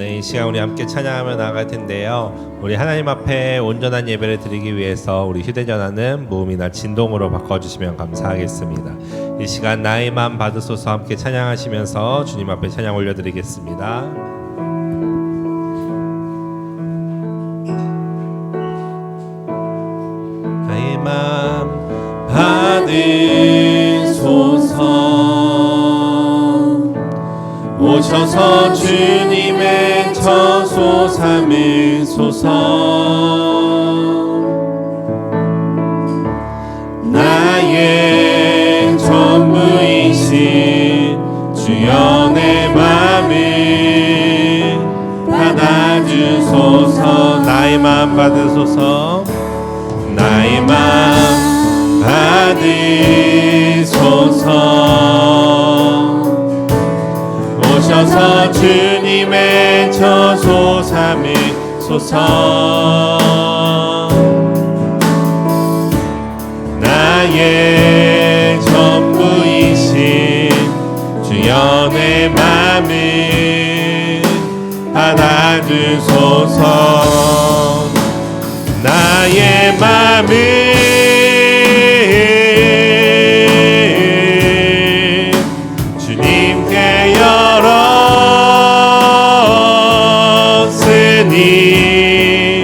이 시간 우리 함께 찬양하며 나아갈 텐데요. 우리 하나님 앞에 온전한 예배를 드리기 위해서 우리 휴대전화는 무음이나 진동으로 바꿔주시면 감사하겠습니다. 이 시간 나의 맘 받으소서 함께 찬양하시면서 주님 앞에 찬양 올려드리겠습니다. 나의 맘 받으소서 오셔서 주님의 처소 삼으소서 나의 전부이신 주여 내 맘을 받아주소서 나의 맘 받으소서 나의 맘 받으소서 오셔서 주님의 처소 삼으소서 나의 전부이신 주여 내 맘을 받아주소서 나의 맘을 주님께 열었으니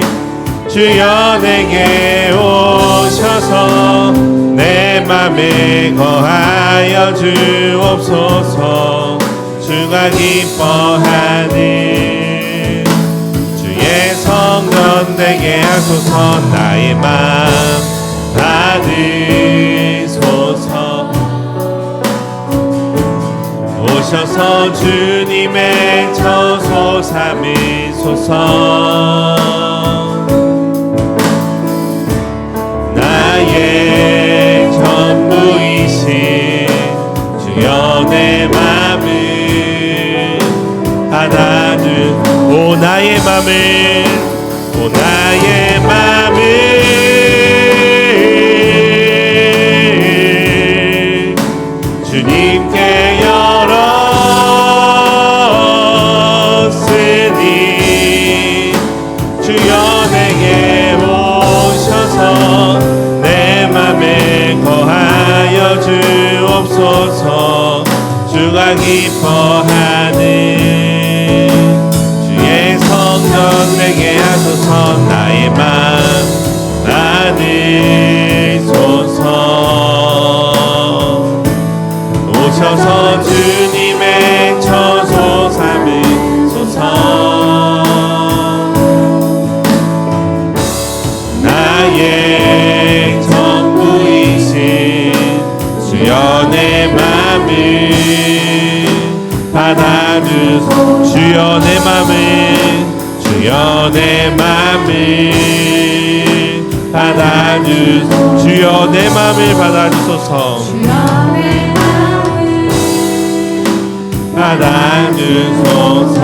주여 내게 오셔서 내 맘에 거하여 주옵소서 주가 기뻐하는 주의 성전 되게 하소서 나의 맘 받으소서 오셔서 주님의 처소 삼으소서 나의 전부이신 주여 내 맘을 받아주 오 나의 맘을 오 나의 맘을 주님께 열었으니 주여 내게 오셔서 내 맘에 거하여 주옵소서 주가 기뻐하는 주의 성전 되게 하소서 나의 맘 받으소서 오셔서 주님의 처소 삼으소서 나의 전부이신 주여 내 맘을 받아주소서 주여 내 맘을 주여 내 맘을 받아주소서 주여 내 맘을 받아주소서 받아주소서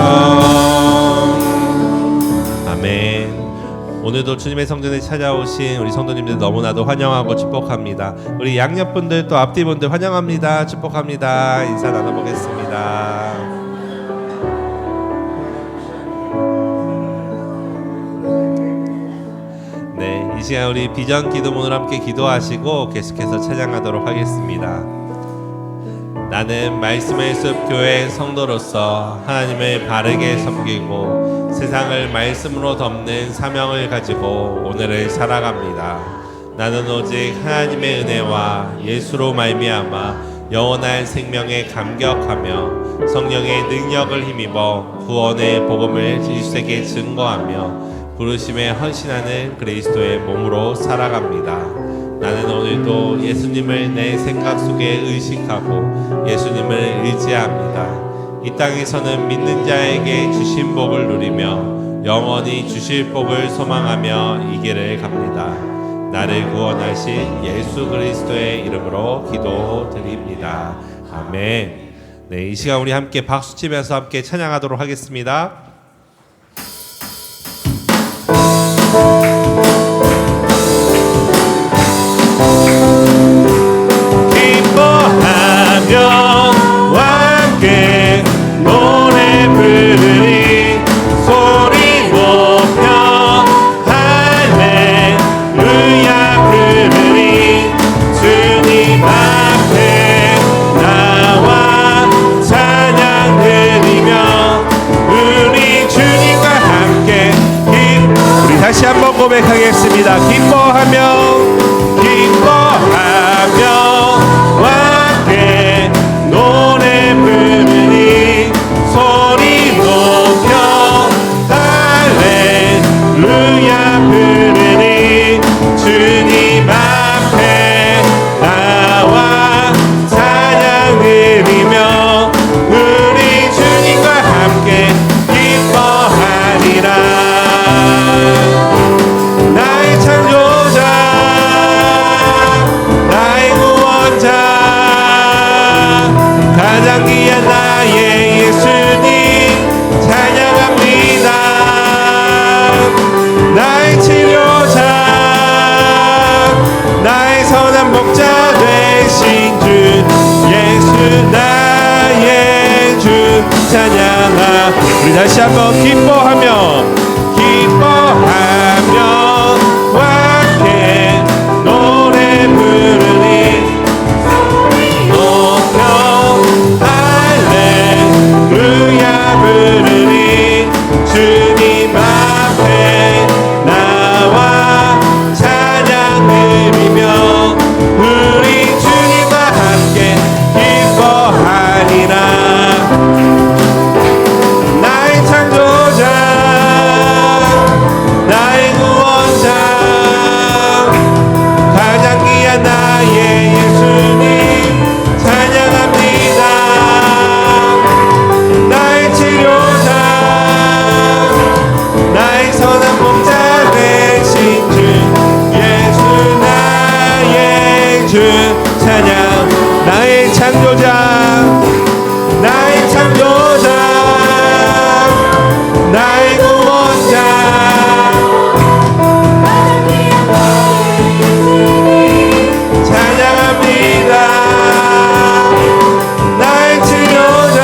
아멘. 오늘도 주님의 성전에 찾아오신 우리 성도님들 너무나도 환영하고 축복합니다. 우리 양옆분들 또 앞뒤분들 환영합니다. 축복합니다. 인사 나눠보겠습니다. 네, 이 시간 우리 비전 기도문을 함께 기도하시고 계속해서 찬양하도록 하겠습니다. 나는 말씀의 숲 교회 성도로서 하나님을 바르게 섬기고 세상을 말씀으로 덮는 사명을 가지고 오늘을 살아갑니다. 나는 오직 하나님의 은혜와 예수로 말미암아 영원한 생명에 감격하며 성령의 능력을 힘입어 구원의 복음을 이웃에게 증거하며 부르심에 헌신하는 그리스도의 몸으로 살아갑니다. 나는 오늘도 예수님을 내 생각 속에 의식하고 예수님을 의지합니다. 이 땅에서는 믿는 자에게 주신 복을 누리며 영원히 주실 복을 소망하며 이 길을 갑니다. 나를 구원하신 예수 그리스도의 이름으로 기도드립니다. 아멘. 네, 이 시간 우리 함께 박수치면서 함께 찬양하도록 하겠습니다. 기뻐하며 함께 노래 부르리 고백하겠습니다. 기뻐하며 함께 노래 부르니 소리 높여 할렐루야 부르니 주님 앞에 나와 찬양 드리며 우리 주님과 함께 기뻐하리라. 나의 창조자 나의 구원자 가장 귀한 나의 예수님 찬양합니다. 나의 치료자 나의 선한 목자 되신 주 예수 나의 주 찬양하. 우리 다시 한번 기뻐하며 함께 노래 부르니 높여 할렐루야 부르니 주님 앞에 나와 찬양 드리며 우리 주님과 함께 기뻐하리라. 나의 창조자 나의 구원자 가장 귀한 나의 예수님 찬양합니다. 나의 치료자 나의 선한 목자 되신 주 예수 나의 주 찬양. 나의 창조자 나의 창조자 나의 구원자 찬양합니다. 나의 치료자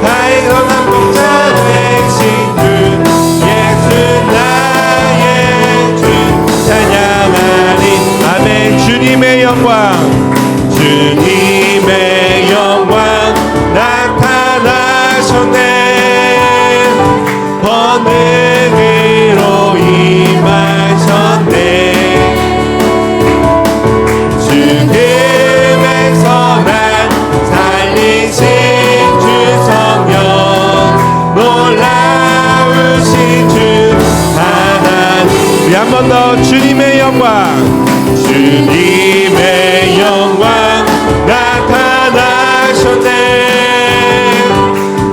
나의 선한 목자 되신 주 예수 나의 주 찬양하리. 아멘. 주님의 영광 주님의 영광 나타나셨네. 번능으로 임하셨네. 죽음에서 날 살리신 주 성령 놀라우신 주 하나님. 우리 한 번 더 주님의 영광 주님의 영광 나타나셨네.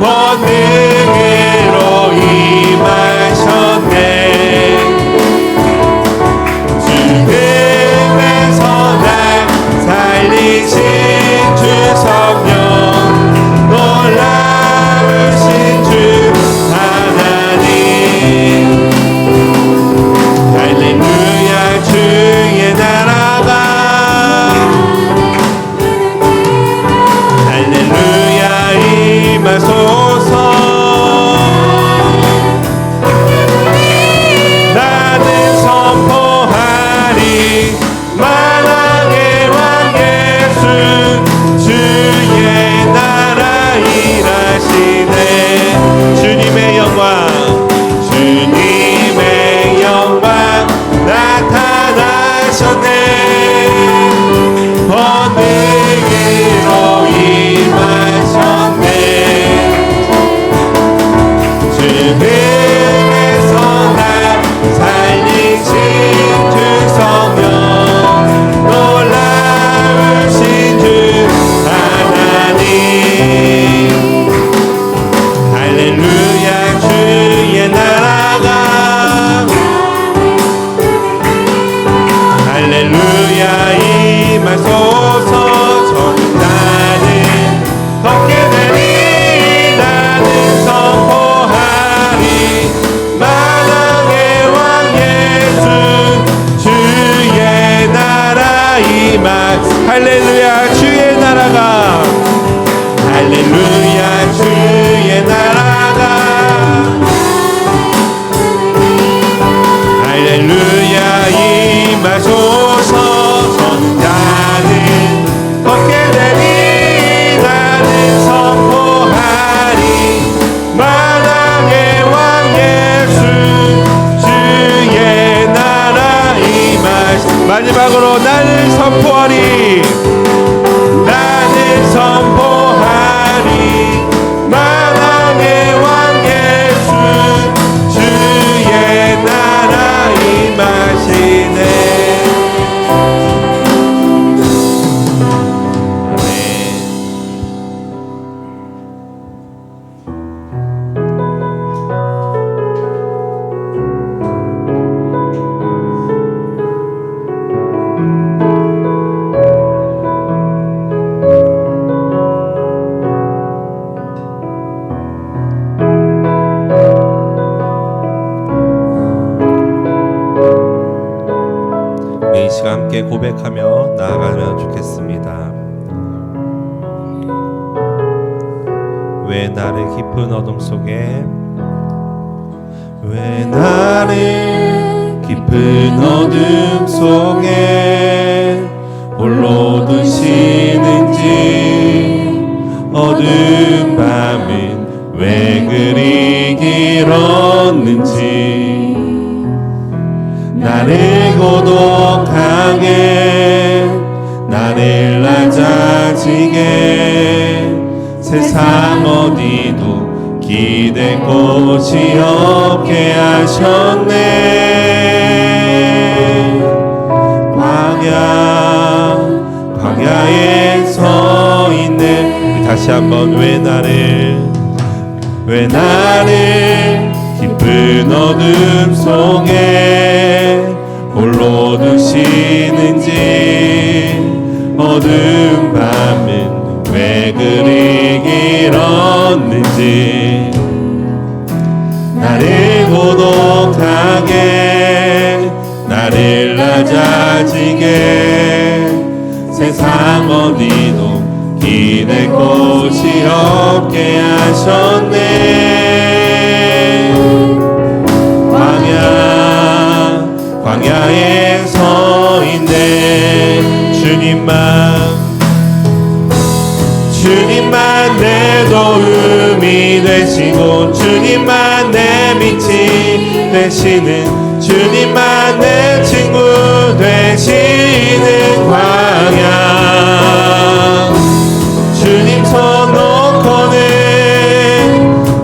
번능으로 임하셨네. 죽음에서 날 살리신 주 성령 놀라우신 주 하나님. 할렐루야 주의 나라가 할렐루야 임하소서. 나는 선포하리 만왕의 왕 예수 주의 나라 일하시네. 주님의 영광 주님의 영광 나타나셨네. 번능으로 임하셨네. 죽음에서 날 살리신 주 성령 놀라우신 주 하나님. 할렐루야 주의 나라가 할렐루야 임하소서. 나는 걷게 되리 나는 선포하리 만왕의 왕 예수 주의 나라 임하. 할렐루야 주의 나라가 할렐루야 주의 나라가 시간 함께 고백하며 나아가면 좋겠습니다. 왜 나를 깊은 어둠 속에 왜 나를 깊은 어둠 속에 홀로 두시는지 어두운 밤은 왜 그리 길었는지 나를 고독하게 나를 낮아지게 세상 어디도 기댈 곳이 없게 하셨네. 광야에 서 있네. 다시 한번 왜 나를 깊은 어둠 속에 홀로 두시는지 어두운 밤은 왜 그리 길었는지 나를 고독하게 나를 낮아지게 세상 어디도 기댈 곳이 없게 하셨네. 광야에 서 있네. 주님만 내 도움이 되시고 주님만 내 빛이 되시는 주님만 내 친구 되시는 광야. 주님 손 놓고는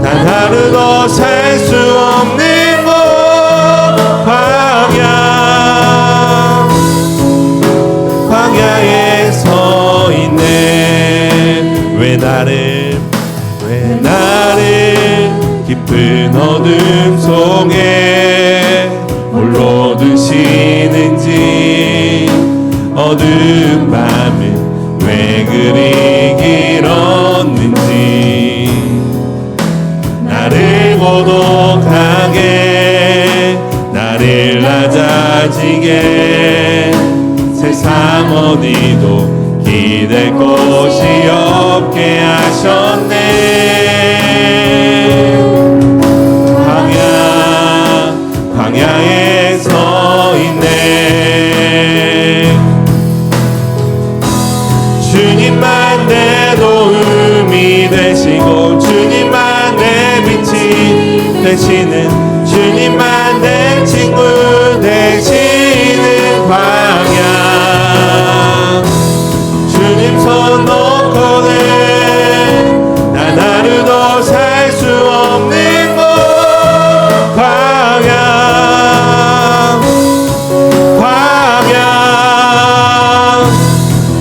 단 하루도 살 수 없는 곳 광야에 서 있네. 왜 나를 깊은 어둠 속에 홀로 두시는지 어두운 밤은 왜 그리 길었는지 나를 고독하게 나를 낮아지게 세상 어디도 기댈 곳이 없게 하셨네. 광야에 서 있네. 주님만 내 도움이 되시고 주님만 내 빛이 되시는 주님만 내 친구 되시는 광야. 주님 손 놓고는 난 하루도 살 수 없는 곳 광야.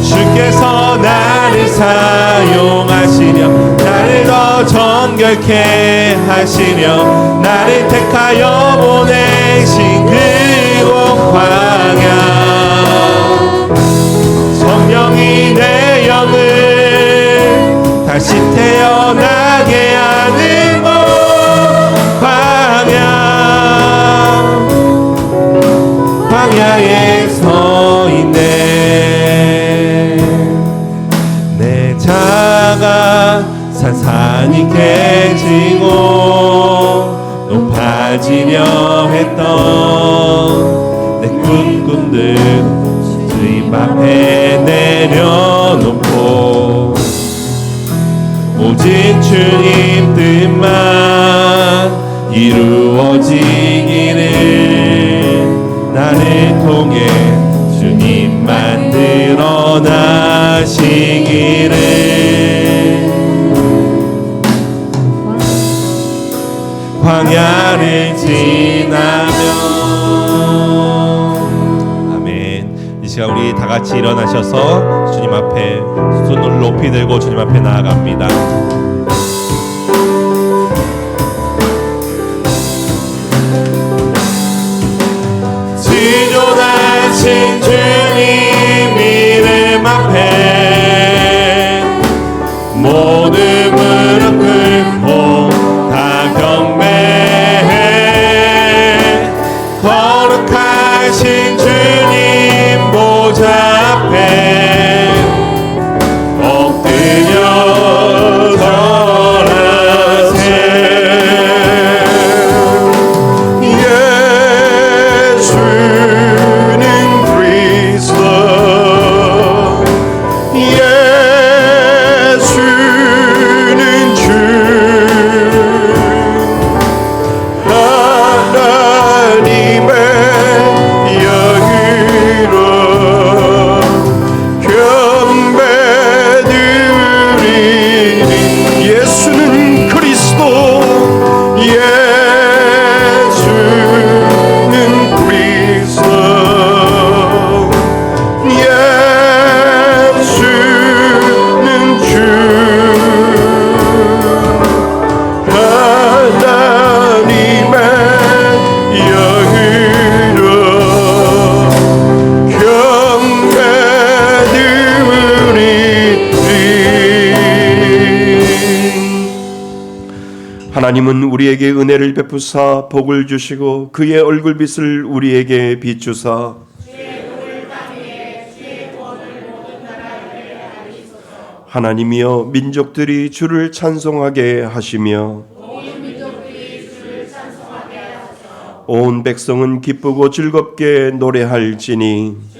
주께서 나를 사용하시려 나를 더 정결케 하시려 나를 택하여 보내신 그곳 광야. 성령이 내 영을 다시 태어나게 하는 곳 광야에 서 있네. 내 자가 산산이 깨지고 높아지려 했던 내 꿈꾼들 주님 앞에 내려놓고 오직 주님 뜻만 이루어지기를 나를 통해 주님만 드러나시기를. 광야를 지나며. 아멘. 이 시간 우리 다 같이 일어나셔서 주님 앞에 손을 높이 들고 주님 앞에 나아갑니다. 지존하신 주님 이름 앞에 모든 무릎 꿇고 다 경배해. 거룩하신 주님 예수는 그리스도 예수는 주 하나님의 영으로 하나님은 우리에게 은혜를 베푸사 복을 주시고 그의 얼굴빛을 우리에게 비추사 하나님이여 민족들이 주를 찬송하게 하시며 온 백성은 기쁘고 즐겁게 노래할지니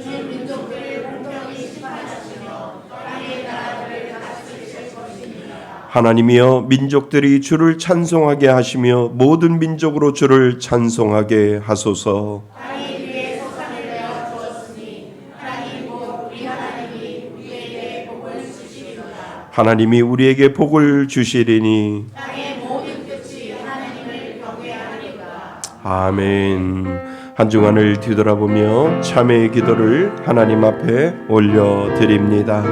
하나님이여 민족들이 주를 찬송하게 하시며 모든 민족으로 주를 찬송하게 하소서. 하나님이 우리에게 복을 주시리니 아멘. 한 주간을 뒤돌아보며 참회의 기도를 하나님 앞에 올려드립니다.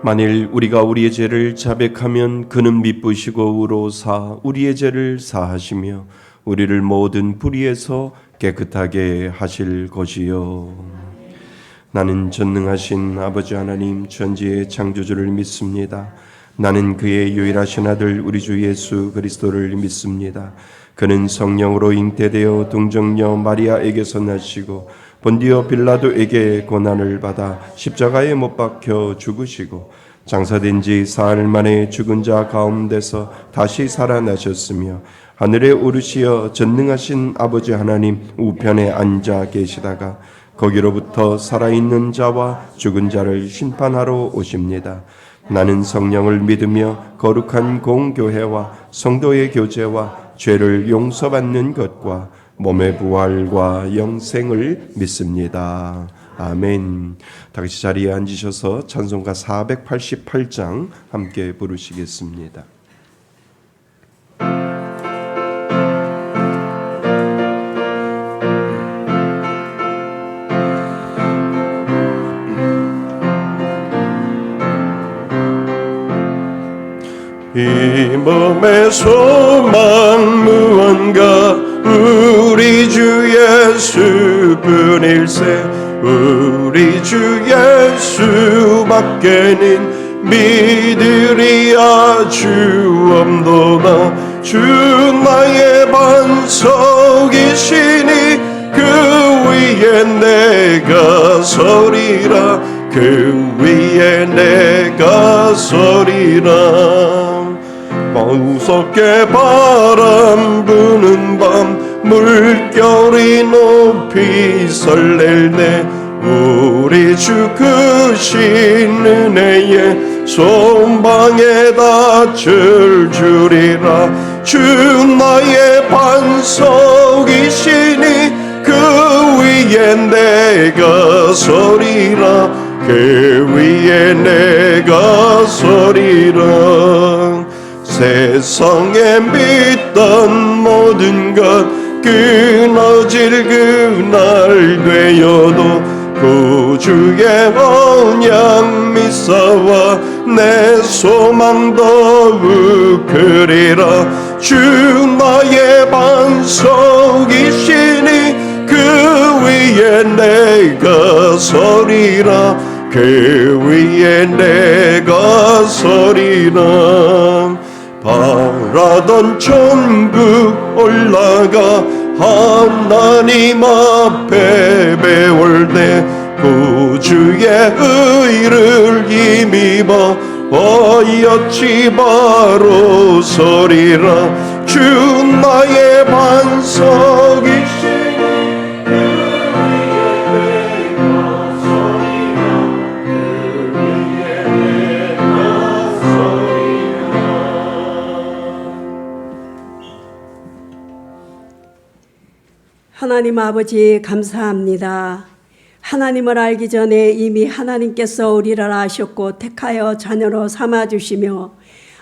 만일 우리가 우리의 죄를 자백하면 그는 미쁘시고 의로우사 우리의 죄를 사하시며 우리를 모든 불의에서 깨끗하게 하실 것이요. 나는 전능하신 아버지 하나님 전지의 창조주를 믿습니다. 나는 그의 유일하신 아들 우리 주 예수 그리스도를 믿습니다. 그는 성령으로 잉태되어 동정녀 마리아에게서 나시고 본디오 빌라도에게 고난을 받아 십자가에 못 박혀 죽으시고 장사된 지 사흘 만에 죽은 자 가운데서 다시 살아나셨으며 하늘에 오르시어 전능하신 아버지 하나님 우편에 앉아 계시다가 거기로부터 살아있는 자와 죽은 자를 심판하러 오십니다. 나는 성령을 믿으며 거룩한 공교회와 성도의 교제와 죄를 용서받는 것과 몸의 부활과 영생을 믿습니다. 아멘. 다같이 자리에 앉으셔서 찬송가 488장 함께 부르시겠습니다. 이 몸의 소망 무언가 우리 주 예수뿐일세 우리 주 예수밖에는 믿으리야 주 없도다 주 나의 반석이시니 그 위에 내가 서리라 그 위에 내가 서리라 무섭게 바람 부는 밤 물결이 높이 설렐 때 우리 주 크신 은혜에 손방에 닿을 줄이라 주 나의 반석이시니 그 위에 내가 서리라 그 위에 내가 서리라 세상에 믿던 모든 것 끊어질 그날 되어도 구주의 언약 믿사와 내 소망 더욱 크리라 주 나의 반석이시니 그 위에 내가 서리라 그 위에 내가 서리라 바라던 천국 올라가 하나님 앞에 배울 때 구주의 의를 힘입어 어여치 바로 서리라. 주 나의 반석이시니 하나님 아버지 감사합니다. 하나님을 알기 전에 이미 하나님께서 우리를 아셨고 택하여 자녀로 삼아주시며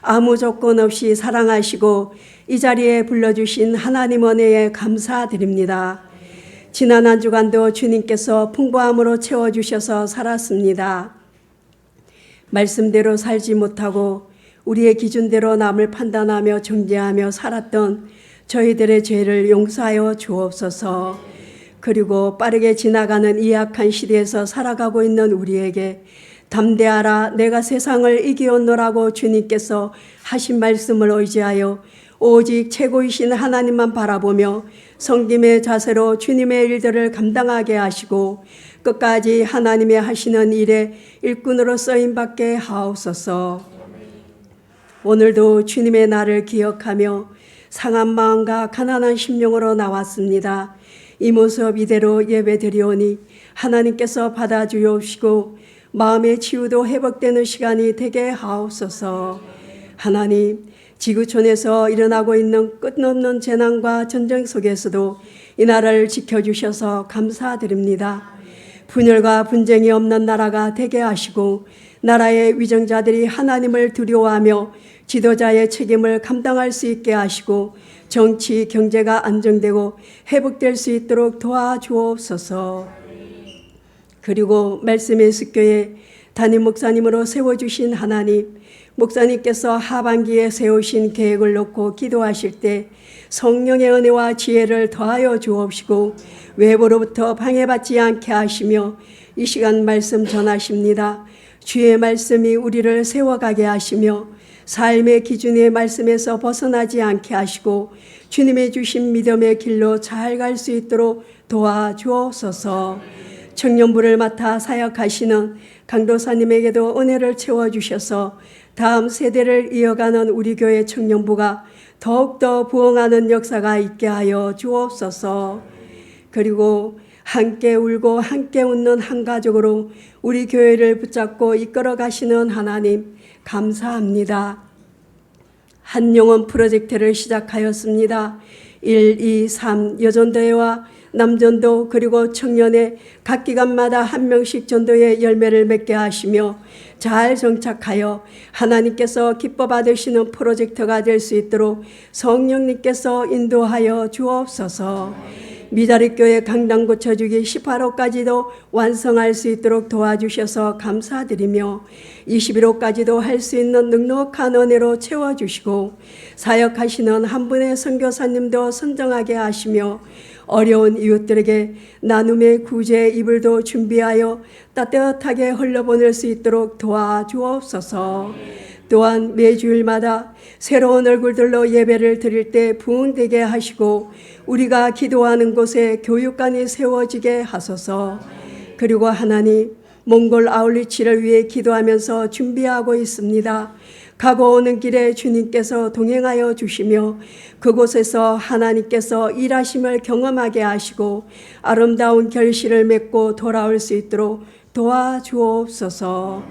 아무 조건 없이 사랑하시고 이 자리에 불러주신 하나님 은혜에 감사드립니다. 지난 한 주간도 주님께서 풍부함으로 채워주셔서 살았습니다. 말씀대로 살지 못하고 우리의 기준대로 남을 판단하며 정죄하며 살았던 저희들의 죄를 용서하여 주옵소서. 그리고 빠르게 지나가는 이 악한 시대에서 살아가고 있는 우리에게 담대하라 내가 세상을 이기었노라고 주님께서 하신 말씀을 의지하여 오직 최고이신 하나님만 바라보며 섬김의 자세로 주님의 일들을 감당하게 하시고 끝까지 하나님의 하시는 일에 일꾼으로 쓰임받게 하옵소서. 오늘도 주님의 날을 기억하며 상한 마음과 가난한 심령으로 나왔습니다. 이 모습 이대로 예배드리오니 하나님께서 받아주옵시고 마음의 치유도 회복되는 시간이 되게 하옵소서. 하나님, 지구촌에서 일어나고 있는 끝없는 재난과 전쟁 속에서도 이 나라를 지켜주셔서 감사드립니다. 분열과 분쟁이 없는 나라가 되게 하시고 나라의 위정자들이 하나님을 두려워하며 지도자의 책임을 감당할 수 있게 하시고 정치, 경제가 안정되고 회복될 수 있도록 도와주옵소서. 그리고 말씀의 습교회 담임 목사님으로 세워주신 하나님, 목사님께서 하반기에 세우신 계획을 놓고 기도하실 때 성령의 은혜와 지혜를 더하여 주옵시고 외부로부터 방해받지 않게 하시며 이 시간 말씀 전하십니다. 주의 말씀이 우리를 세워가게 하시며 삶의 기준의 말씀에서 벗어나지 않게 하시고 주님의 주신 믿음의 길로 잘 갈 수 있도록 도와주옵소서. 청년부를 맡아 사역하시는 강도사님에게도 은혜를 채워주셔서 다음 세대를 이어가는 우리 교회 청년부가 더욱더 부흥하는 역사가 있게 하여 주옵소서. 그리고 함께 울고 함께 웃는 한 가족으로 우리 교회를 붙잡고 이끌어 가시는 하나님 감사합니다. 한영원 프로젝트를 시작하였습니다. 1, 2, 3 여전도회와 남전도 그리고 청년회 각 기간마다 한 명씩 전도의 열매를 맺게 하시며 잘 정착하여 하나님께서 기뻐 받으시는 프로젝트가 될 수 있도록 성령님께서 인도하여 주옵소서. 미자립교회 강당 고쳐주기 18호까지도 완성할 수 있도록 도와주셔서 감사드리며 21호까지도 할 수 있는 넉넉한 은혜로 채워주시고 사역하시는 한 분의 선교사님도 선정하게 하시며 어려운 이웃들에게 나눔의 구제의 이불도 준비하여 따뜻하게 흘려보낼 수 있도록 도와주옵소서. 또한 매주일마다 새로운 얼굴들로 예배를 드릴 때 부흥되게 하시고 우리가 기도하는 곳에 교육관이 세워지게 하소서. 그리고 하나님, 몽골 아울리치를 위해 기도하면서 준비하고 있습니다. 가고 오는 길에 주님께서 동행하여 주시며 그곳에서 하나님께서 일하심을 경험하게 하시고 아름다운 결실을 맺고 돌아올 수 있도록 도와주옵소서.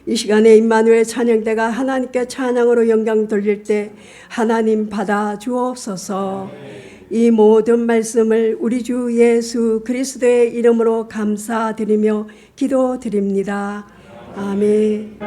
이 시간에 임마누엘 찬양대가 하나님께 찬양으로 영광 돌릴 때 하나님 받아 주옵소서. 이 모든 말씀을 우리 주 예수 그리스도의 이름으로 감사드리며 기도드립니다. 아멘.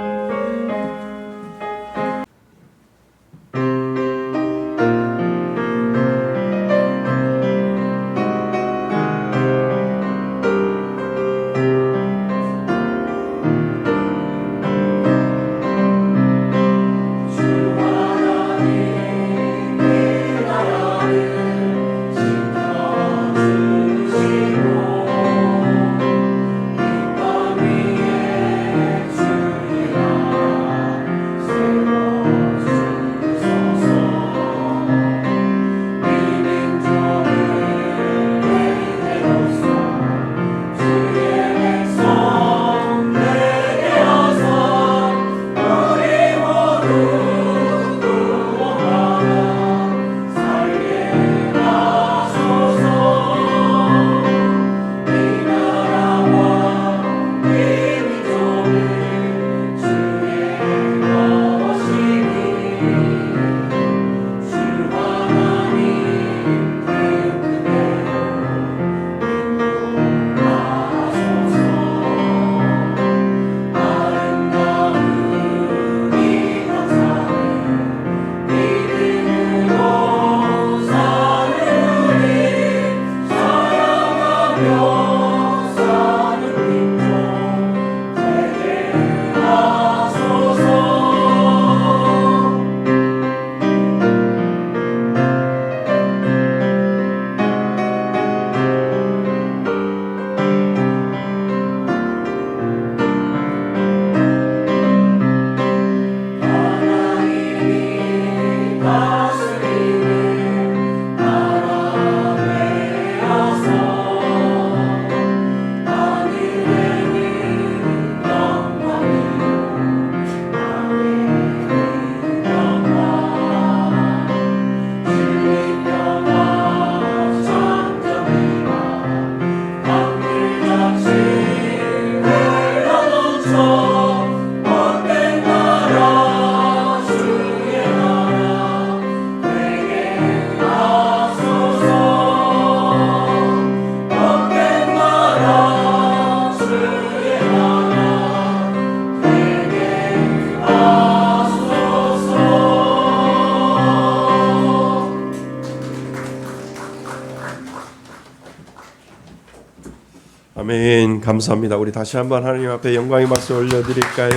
아멘. 감사합니다. 우리 다시 한번 하나님 앞에 영광의 박수 올려드릴까요?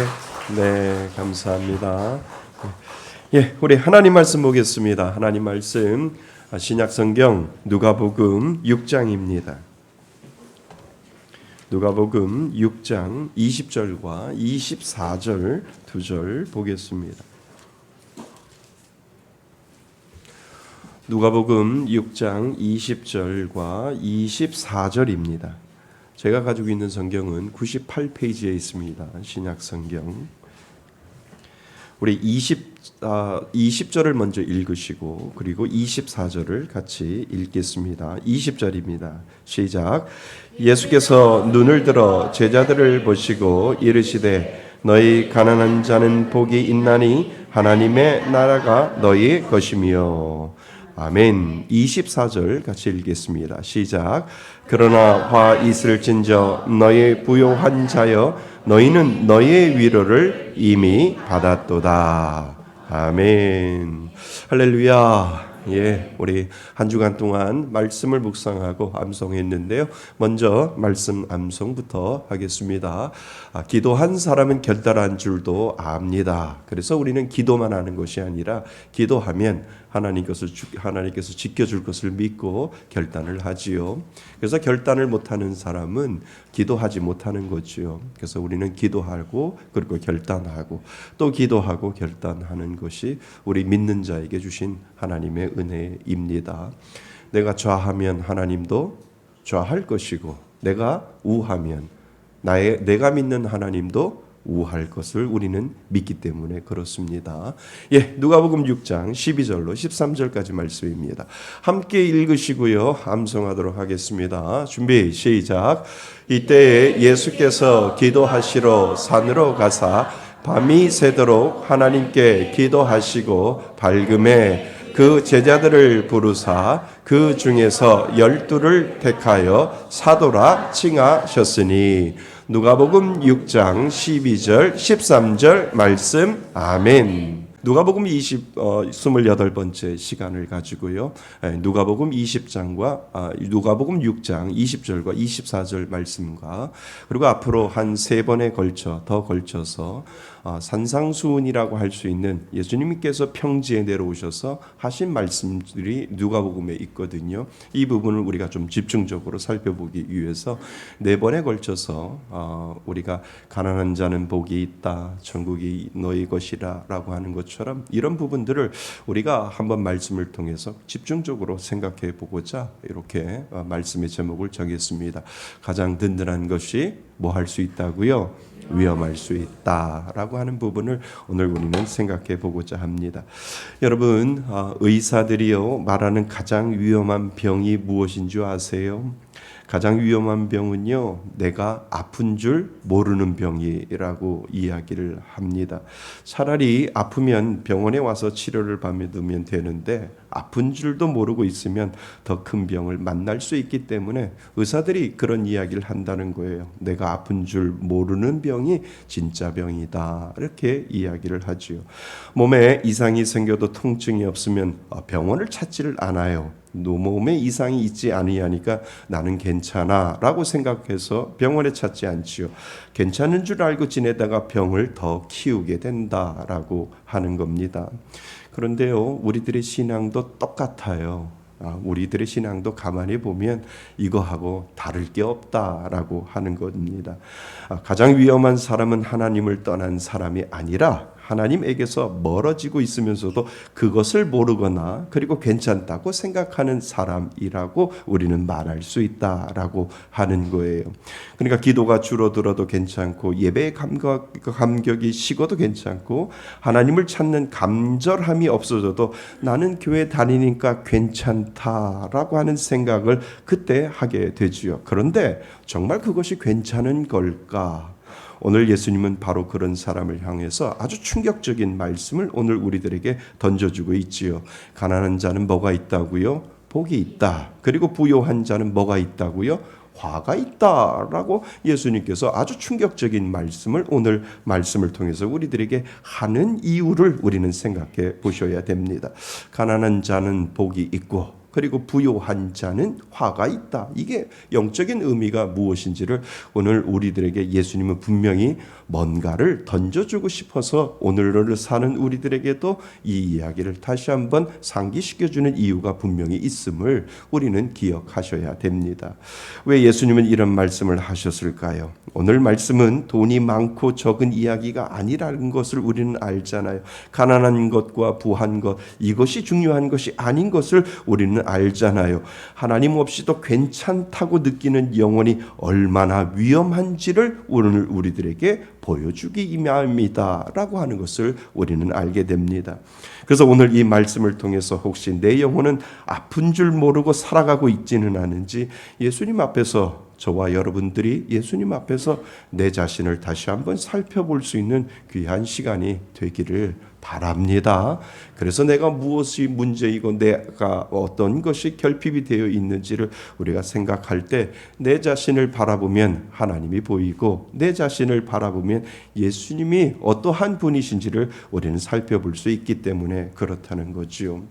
네, 감사합니다. 예, 우리 하나님 말씀 보겠습니다. 하나님 말씀 신약성경 누가복음 6장입니다. 누가복음 6장 20절과 24절 두 절 보겠습니다. 누가복음 6장 20절과 24절입니다. 제가 가지고 있는 성경은 98페이지에 있습니다. 신약성경. 우리 20절을 먼저 읽으시고 그리고 24절을 같이 읽겠습니다. 20절입니다. 시작. 예수께서 눈을 들어 제자들을 보시고 이르시되 너희 가난한 자는 복이 있나니 하나님의 나라가 너희 것이며. 아멘. 24절 같이 읽겠습니다. 시작. 그러나 화 있을진저 너희 부요한 자여 너희는 너희의 위로를 이미 받았도다. 아멘. 할렐루야. 예, 우리 한 주간 동안 말씀을 묵상하고 암송했는데요. 먼저 말씀 암송부터 하겠습니다. 기도한 사람은 결단한 줄도 압니다. 그래서 우리는 기도만 하는 것이 아니라 기도하면 하나님께서 지켜줄 것을 믿고 결단을 하지요. 그래서 결단을 못하는 사람은 기도하지 못하는 거지요. 그래서 우리는 기도하고 그리고 결단하고 또 기도하고 결단하는 것이 우리 믿는 자에게 주신 하나님의 은혜입니다. 내가 좌하면 하나님도 좌할 것이고 내가 우하면 내가 믿는 하나님도 우할 것을 우리는 믿기 때문에 그렇습니다. 예, 누가복음 6장 12절로 13절까지 말씀입니다. 함께 읽으시고요. 암송하도록 하겠습니다. 준비 시작. 이때에 예수께서 기도하시러 산으로 가사 밤이 새도록 하나님께 기도하시고 밝음에 그 제자들을 부르사 그 중에서 12를 택하여 사도라 칭하셨으니. 누가복음 6장 12절 13절 말씀. 아멘. 누가복음 28번째 시간을 가지고요. 누가복음 20장과 누가복음 6장 20절과 24절 말씀과 그리고 앞으로 한 3번에 걸쳐서 산상수훈이라고 할 수 있는 예수님께서 평지에 내려오셔서 하신 말씀들이 누가복음에 있거든요. 이 부분을 우리가 좀 집중적으로 살펴보기 위해서 4번에 걸쳐서 우리가 가난한 자는 복이 있다, 천국이 너희 것이라 라고 하는 것처럼 이런 부분들을 우리가 한번 말씀을 통해서 집중적으로 생각해 보고자 이렇게 말씀의 제목을 정했습니다. 가장 든든한 것이 뭐 할 수 있다고요? 위험할 수 있다라고 하는 부분을 오늘 우리는 생각해 보고자 합니다. 여러분, 의사들이요 말하는 가장 위험한 병이 무엇인 줄 아세요? 가장 위험한 병은요, 내가 아픈 줄 모르는 병이라고 이야기를 합니다. 차라리 아프면 병원에 와서 치료를 받으면 되는데 아픈 줄도 모르고 있으면 더 큰 병을 만날 수 있기 때문에 의사들이 그런 이야기를 한다는 거예요. 내가 아픈 줄 모르는 병이 진짜 병이다. 이렇게 이야기를 하지요. 몸에 이상이 생겨도 통증이 없으면 병원을 찾지를 않아요. 몸에 이상이 있지 아니하니까 나는 괜찮아 라고 생각해서 병원에 찾지 않지요. 괜찮은 줄 알고 지내다가 병을 더 키우게 된다라고 하는 겁니다. 그런데요, 우리들의 신앙도 똑같아요. 우리들의 신앙도 가만히 보면 이거하고 다를 게 없다라고 하는 겁니다. 가장 위험한 사람은 하나님을 떠난 사람이 아니라 하나님에게서 멀어지고 있으면서도 그것을 모르거나 그리고 괜찮다고 생각하는 사람이라고 우리는 말할 수 있다라고 하는 거예요. 그러니까 기도가 줄어들어도 괜찮고 예배의 감격이 식어도 괜찮고 하나님을 찾는 간절함이 없어져도 나는 교회 다니니까 괜찮다라고 하는 생각을 그때 하게 되지요. 그런데 정말 그것이 괜찮은 걸까? 오늘 예수님은 바로 그런 사람을 향해서 아주 충격적인 말씀을 오늘 우리들에게 던져주고 있지요. 가난한 자는 뭐가 있다고요? 복이 있다. 그리고 부요한 자는 뭐가 있다고요? 화가 있다라고 예수님께서 아주 충격적인 말씀을 오늘 말씀을 통해서 우리들에게 하는 이유를 우리는 생각해 보셔야 됩니다. 가난한 자는 복이 있고 그리고 부요한 자는 화가 있다. 이게 영적인 의미가 무엇인지를 오늘 우리들에게 예수님은 분명히 뭔가를 던져주고 싶어서 오늘을 사는 우리들에게도 이 이야기를 다시 한번 상기시켜주는 이유가 분명히 있음을 우리는 기억하셔야 됩니다. 왜 예수님은 이런 말씀을 하셨을까요? 오늘 말씀은 돈이 많고 적은 이야기가 아니라는 것을 우리는 알잖아요. 가난한 것과 부한 것, 이것이 중요한 것이 아닌 것을 우리는 알잖아요. 하나님 없이도 괜찮다고 느끼는 영혼이 얼마나 위험한지를 오늘 우리들에게 보여주기 임합니다라고 하는 것을 우리는 알게 됩니다. 그래서 오늘 이 말씀을 통해서 혹시 내 영혼은 아픈 줄 모르고 살아가고 있지는 않은지 예수님 앞에서 저와 여러분들이 예수님 앞에서 내 자신을 다시 한번 살펴볼 수 있는 귀한 시간이 되기를 바랍니다. 그래서 내가 무엇이 문제이고 내가 어떤 것이 결핍이 되어 있는지를 우리가 생각할 때 내 자신을 바라보면 하나님이 보이고 내 자신을 바라보면 예수님이 어떠한 분이신지를 우리는 살펴볼 수 있기 때문에 그렇다는 거지요.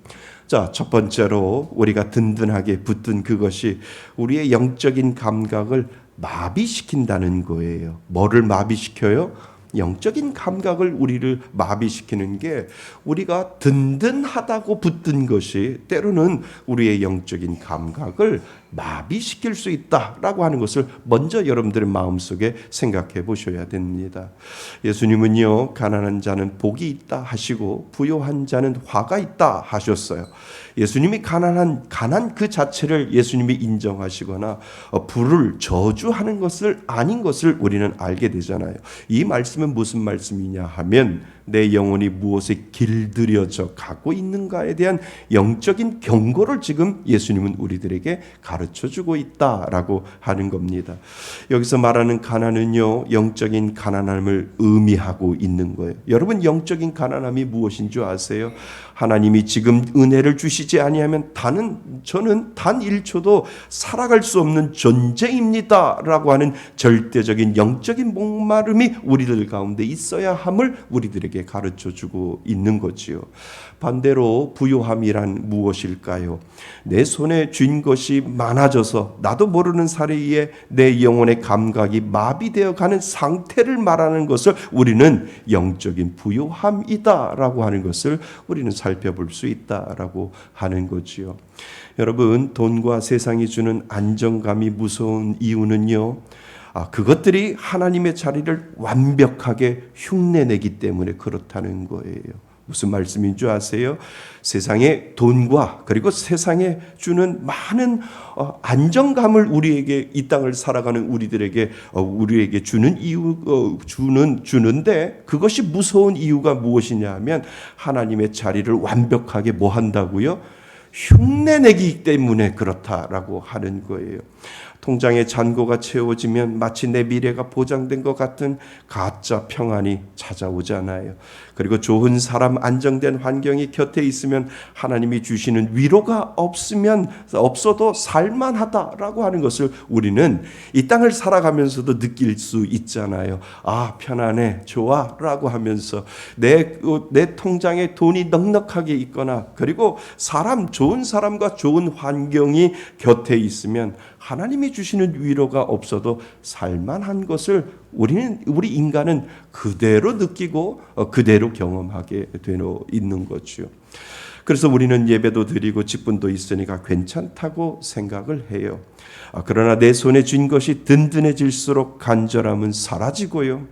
자, 첫 번째로 우리가 든든하게 붙든 그것이 우리의 영적인 감각을 마비시킨다는 거예요. 뭐를 마비시켜요? 영적인 감각을 우리를 마비시키는 게 우리가 든든하다고 붙든 것이 때로는 우리의 영적인 감각을 마비시킬 수 있다라고 하는 것을 먼저 여러분들의 마음속에 생각해 보셔야 됩니다. 예수님은요, 가난한 자는 복이 있다 하시고 부요한 자는 화가 있다 하셨어요. 예수님이 가난 그 자체를 예수님이 인정하시거나 부를 저주하는 것을 아닌 것을 우리는 알게 되잖아요. 이 말씀은 무슨 말씀이냐 하면 내 영혼이 무엇에 길들여져 가고 있는가에 대한 영적인 경고를 지금 예수님은 우리들에게 가르쳐주고 있다라고 하는 겁니다. 여기서 말하는 가난은요, 영적인 가난함을 의미하고 있는 거예요. 여러분, 영적인 가난함이 무엇인 줄 아세요? 하나님이 지금 은혜를 주시지 아니하면 저는 단 1초도 살아갈 수 없는 존재입니다라고 하는 절대적인 영적인 목마름이 우리들 가운데 있어야 함을 우리들에게 가르쳐주고 있는 거지요. 반대로 부요함이란 무엇일까요? 내 손에 쥔 것이 많아져서 나도 모르는 사이에 내 영혼의 감각이 마비되어 가는 상태를 말하는 것을 우리는 영적인 부요함이다라고 하는 것을 우리는 살펴볼 수 있다라고 하는 거지요. 여러분, 돈과 세상이 주는 안정감이 무서운 이유는요, 그것들이 하나님의 자리를 완벽하게 흉내내기 때문에 그렇다는 거예요. 무슨 말씀인 줄 아세요? 세상의 돈과 그리고 세상에 주는 많은 안정감을 우리에게 이 땅을 살아가는 우리들에게 주는 이유 주는데 그것이 무서운 이유가 무엇이냐 하면 하나님의 자리를 완벽하게 뭐 한다고요? 흉내내기 때문에 그렇다라고 하는 거예요. 통장의 잔고가 채워지면 마치 내 미래가 보장된 것 같은 가짜 평안이 찾아오잖아요. 그리고 좋은 사람, 안정된 환경이 곁에 있으면 하나님이 주시는 위로가 없어도 살만하다라고 하는 것을 우리는 이 땅을 살아가면서도 느낄 수 있잖아요. 아, 편안해, 좋아라고 하면서 내 통장에 돈이 넉넉하게 있거나 그리고 좋은 사람과 좋은 환경이 곁에 있으면 하나님이 주시는 위로가 없어도 살만한 것을 우리 인간은 그대로 느끼고 그대로 경험하게 되어 있는 거죠. 그래서 우리는 예배도 드리고 직분도 있으니까 괜찮다고 생각을 해요. 그러나 내 손에 쥔 것이 든든해질수록 간절함은 사라지고요.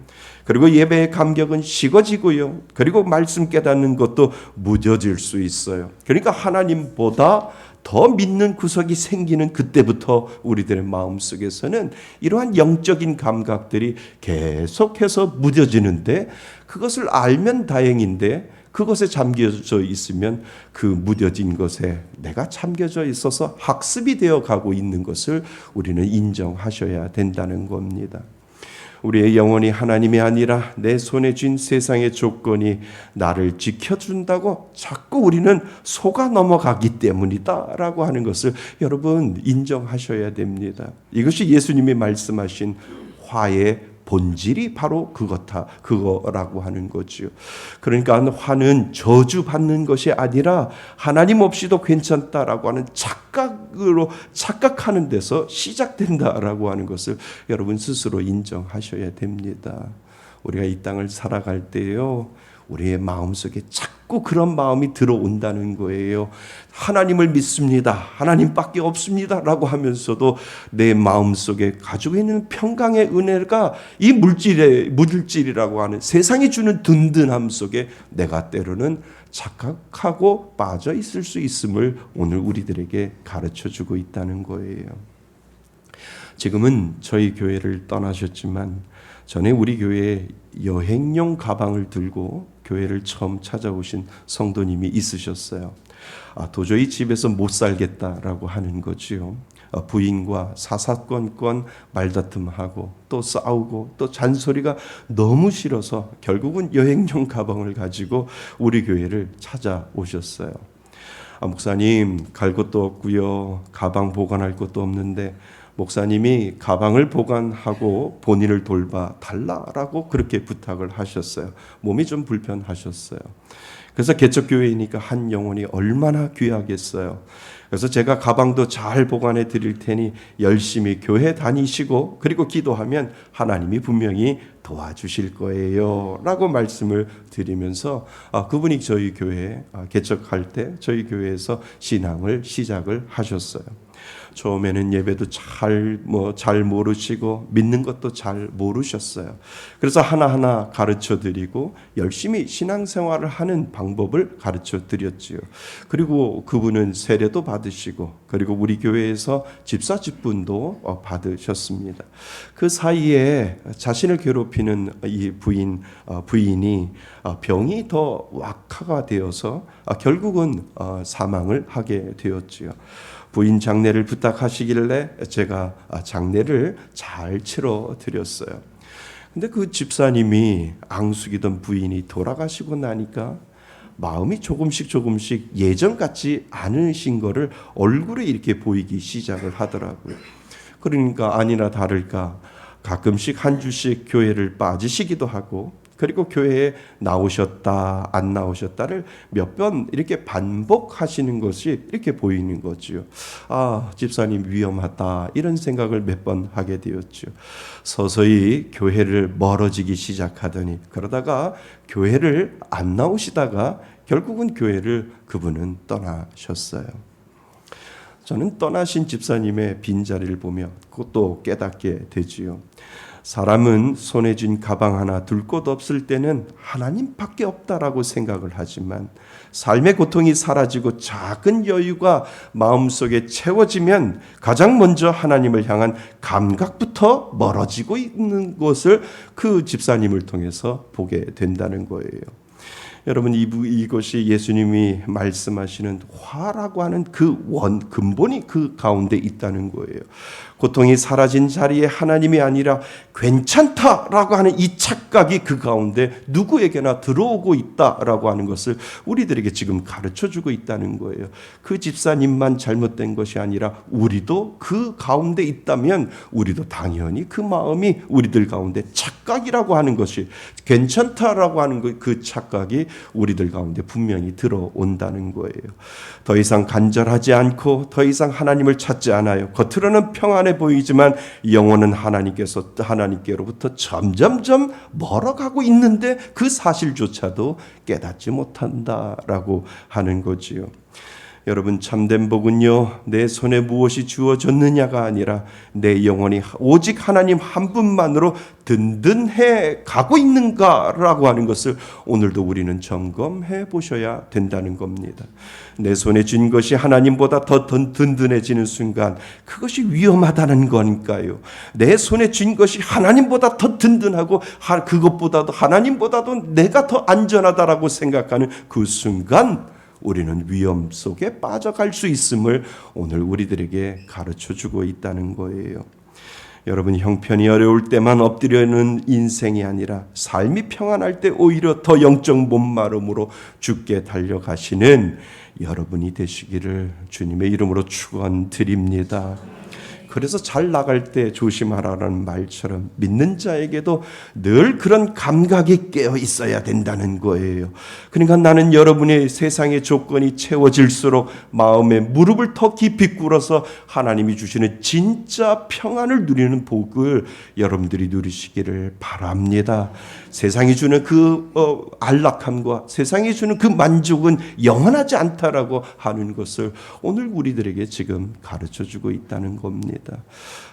그리고 예배의 감격은 식어지고요. 그리고 말씀 깨닫는 것도 무뎌질 수 있어요. 그러니까 하나님보다 더 믿는 구석이 생기는 그때부터 우리들의 마음속에서는 이러한 영적인 감각들이 계속해서 무뎌지는데 그것을 알면 다행인데 그것에 잠겨져 있으면 그 무뎌진 것에 내가 잠겨져 있어서 학습이 되어 가고 있는 것을 우리는 인정하셔야 된다는 겁니다. 우리의 영혼이 하나님이 아니라 내 손에 쥔 세상의 조건이 나를 지켜준다고 자꾸 우리는 속아 넘어가기 때문이다라고 하는 것을 여러분 인정하셔야 됩니다. 이것이 예수님이 말씀하신 화의 본질이 바로 그거라고 하는 거지요. 그러니까 화는 저주받는 것이 아니라 하나님 없이도 괜찮다라고 하는 착각하는 데서 시작된다라고 하는 것을 여러분 스스로 인정하셔야 됩니다. 우리가 이 땅을 살아갈 때요, 우리의 마음속에 자꾸 그런 마음이 들어온다는 거예요. 하나님을 믿습니다. 하나님밖에 없습니다. 라고 하면서도 내 마음속에 가지고 있는 평강의 은혜가 이 물질이라고 하는 세상이 주는 든든함 속에 내가 때로는 착각하고 빠져 있을 수 있음을 오늘 우리들에게 가르쳐주고 있다는 거예요. 지금은 저희 교회를 떠나셨지만 전에 우리 교회에 여행용 가방을 들고 교회를 처음 찾아오신 성도님이 있으셨어요. 도저히 집에서 못 살겠다라고 하는 거지요. 부인과 사사건건 말다툼하고 또 싸우고 또 잔소리가 너무 싫어서 결국은 여행용 가방을 가지고 우리 교회를 찾아오셨어요. 목사님, 갈 곳도 없고요, 가방 보관할 곳도 없는데 목사님이 가방을 보관하고 본인을 돌봐 달라라고 그렇게 부탁을 하셨어요. 몸이 좀 불편하셨어요. 그래서 개척교회이니까 한 영혼이 얼마나 귀하겠어요. 그래서 제가 가방도 잘 보관해 드릴 테니 열심히 교회 다니시고 그리고 기도하면 하나님이 분명히 도와주실 거예요 라고 말씀을 드리면서 그분이 저희 교회 개척할 때 저희 교회에서 신앙을 시작을 하셨어요. 처음에는 예배도 잘 모르시고 믿는 것도 잘 모르셨어요. 그래서 하나하나 가르쳐 드리고 열심히 신앙생활을 하는 방법을 가르쳐 드렸지요. 그리고 그분은 세례도 받으시고 그리고 우리 교회에서 집사 직분도 받으셨습니다. 그 사이에 자신을 괴롭히는 이 부인이 병이 더 악화가 되어서 결국은 사망을 하게 되었지요. 부인 장례를 부탁하시길래 제가 장례를 잘 치러 드렸어요. 근데 그 집사님이 앙숙이던 부인이 돌아가시고 나니까 마음이 조금씩 예전 같지 않으신 거를 얼굴에 이렇게 보이기 시작을 하더라고요. 그러니까 아니나 다를까 가끔씩 한 주씩 교회를 빠지시기도 하고 그리고 교회에 나오셨다 안 나오셨다를 몇 번 이렇게 반복하시는 것이 이렇게 보이는 거죠. 집사님 위험하다 이런 생각을 몇 번 하게 되었죠. 서서히 교회를 멀어지기 시작하더니 그러다가 교회를 안 나오시다가 결국은 교회를 그분은 떠나셨어요. 저는 떠나신 집사님의 빈자리를 보며 그것도 깨닫게 되지요. 사람은 손에 쥔 가방 하나 둘 곳 없을 때는 하나님밖에 없다라고 생각을 하지만 삶의 고통이 사라지고 작은 여유가 마음속에 채워지면 가장 먼저 하나님을 향한 감각부터 멀어지고 있는 것을 그 집사님을 통해서 보게 된다는 거예요. 여러분 이것이 예수님이 말씀하시는 화라고 하는 그 근본이 그 가운데 있다는 거예요. 고통이 사라진 자리에 하나님이 아니라 괜찮다라고 하는 이 착각이 그 가운데 누구에게나 들어오고 있다라고 하는 것을 우리들에게 지금 가르쳐주고 있다는 거예요. 그 집사님만 잘못된 것이 아니라 우리도 그 가운데 있다면 우리도 당연히 그 마음이 우리들 가운데 착각이라고 하는 것이 괜찮다라고 하는 그 착각이 우리들 가운데 분명히 들어온다는 거예요. 더 이상 간절하지 않고 더 이상 하나님을 찾지 않아요. 겉으로는 평안해 보이지만 영혼은 하나님께로부터 점점점 멀어가고 있는데 그 사실조차도 깨닫지 못한다라고 하는 거지요. 여러분 참된 복은요 내 손에 무엇이 주어졌느냐가 아니라 내 영혼이 오직 하나님 한 분만으로 든든해 가고 있는가라고 하는 것을 오늘도 우리는 점검해 보셔야 된다는 겁니다. 내 손에 쥔 것이 하나님보다 더 든든해지는 순간 그것이 위험하다는 거니까요. 내 손에 쥔 것이 하나님보다 더 든든하고 그것보다도 하나님보다도 내가 더 안전하다라고 생각하는 그 순간 우리는 위험 속에 빠져갈 수 있음을 오늘 우리들에게 가르쳐주고 있다는 거예요. 여러분 형편이 어려울 때만 엎드려는 인생이 아니라 삶이 평안할 때 오히려 더 영적 목마름으로 죽게 달려가시는 여러분이 되시기를 주님의 이름으로 축원드립니다. 그래서 잘 나갈 때 조심하라라는 말처럼 믿는 자에게도 늘 그런 감각이 깨어 있어야 된다는 거예요. 그러니까 나는 여러분의 세상의 조건이 채워질수록 마음의 무릎을 더 깊이 꿇어서 하나님이 주시는 진짜 평안을 누리는 복을 여러분들이 누리시기를 바랍니다. 세상이 주는 그 안락함과 세상이 주는 그 만족은 영원하지 않다라고 하는 것을 오늘 우리들에게 지금 가르쳐주고 있다는 겁니다.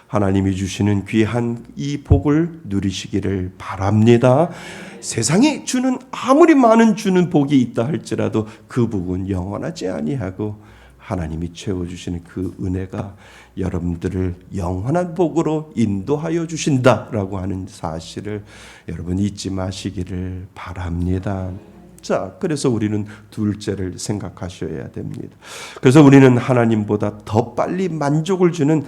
하나님이 주시는 귀한 이 복을 누리시기를 바랍니다. 세상이 주는 아무리 많은 주는 복이 있다 할지라도 그 복은 영원하지 아니하고 하나님이 채워주시는 그 은혜가 여러분들을 영원한 복으로 인도하여 주신다라고 하는 사실을 여러분 잊지 마시기를 바랍니다. 자, 그래서 우리는 둘째를 생각하셔야 됩니다. 그래서 우리는 하나님보다 더 빨리 만족을 주는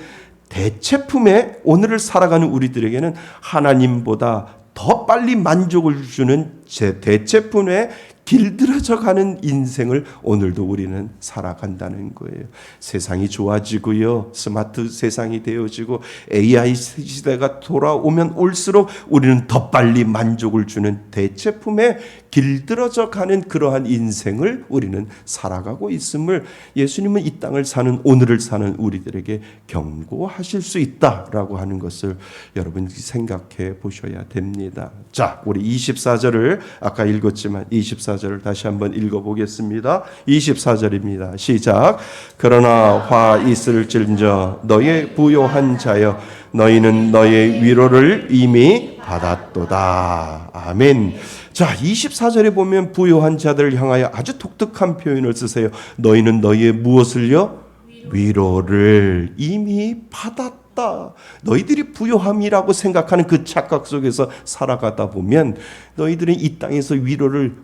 대체품에 오늘을 살아가는 우리들에게는 하나님보다 더 빨리 만족을 주는 대체품에 길들여져 가는 인생을 오늘도 우리는 살아간다는 거예요. 세상이 좋아지고요. 스마트 세상이 되어지고 AI 시대가 돌아오면 올수록 우리는 더 빨리 만족을 주는 대체품에 길들여져 가는 그러한 인생을 우리는 살아가고 있음을 예수님은 이 땅을 사는 오늘을 사는 우리들에게 경고하실 수 있다라고 하는 것을 여러분 생각해 보셔야 됩니다. 자, 우리 24절을 아까 읽었지만 24절을 다시 한번 읽어보겠습니다. 24절입니다. 시작. 그러나 화 있을진저 너의 부요한 자여 너희는 너의 위로를 이미 받았도다. 아멘. 자, 24절에 보면 부요한 자들을 향하여 아주 독특한 표현을 쓰세요. 너희는 너희의 무엇을요? 위로를 이미 받았다. 너희들이 부요함이라고 생각하는 그 착각 속에서 살아가다 보면 너희들은 이 땅에서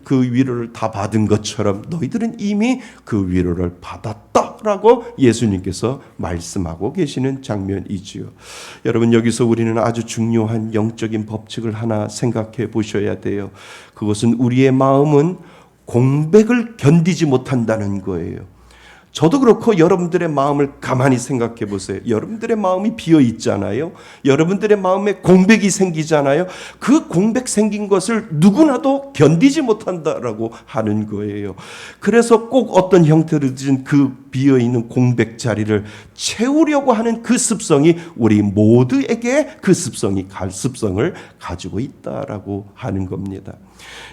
그 위로를 다 받은 것처럼 너희들은 이미 그 위로를 받았다라고 예수님께서 말씀하고 계시는 장면이지요. 여러분, 여기서 우리는 아주 중요한 영적인 법칙을 하나 생각해 보셔야 돼요. 그것은 우리의 마음은 공백을 견디지 못한다는 거예요. 저도 그렇고 여러분들의 마음을 가만히 생각해 보세요. 여러분들의 마음이 비어 있잖아요. 여러분들의 마음에 공백이 생기잖아요. 그 공백 생긴 것을 누구나도 견디지 못한다라고 하는 거예요. 그래서 꼭 어떤 형태로든 그 비어 있는 공백 자리를 채우려고 하는 그 습성이 우리 모두에게 그 습성을 가지고 있다라고 하는 겁니다.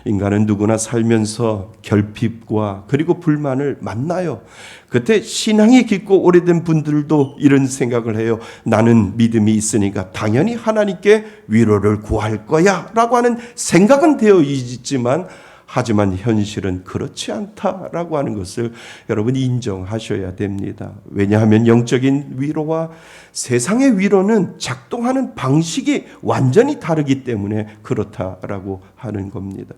인간은 누구나 살면서 결핍과 그리고 불만을 만나요. 그때 신앙이 깊고 오래된 분들도 이런 생각을 해요. 나는 믿음이 있으니까 당연히 하나님께 위로를 구할 거야 라고 하는 생각은 되어 있지만 하지만 현실은 그렇지 않다라고 하는 것을 여러분이 인정하셔야 됩니다. 왜냐하면 영적인 위로와 세상의 위로는 작동하는 방식이 완전히 다르기 때문에 그렇다라고 하는 겁니다.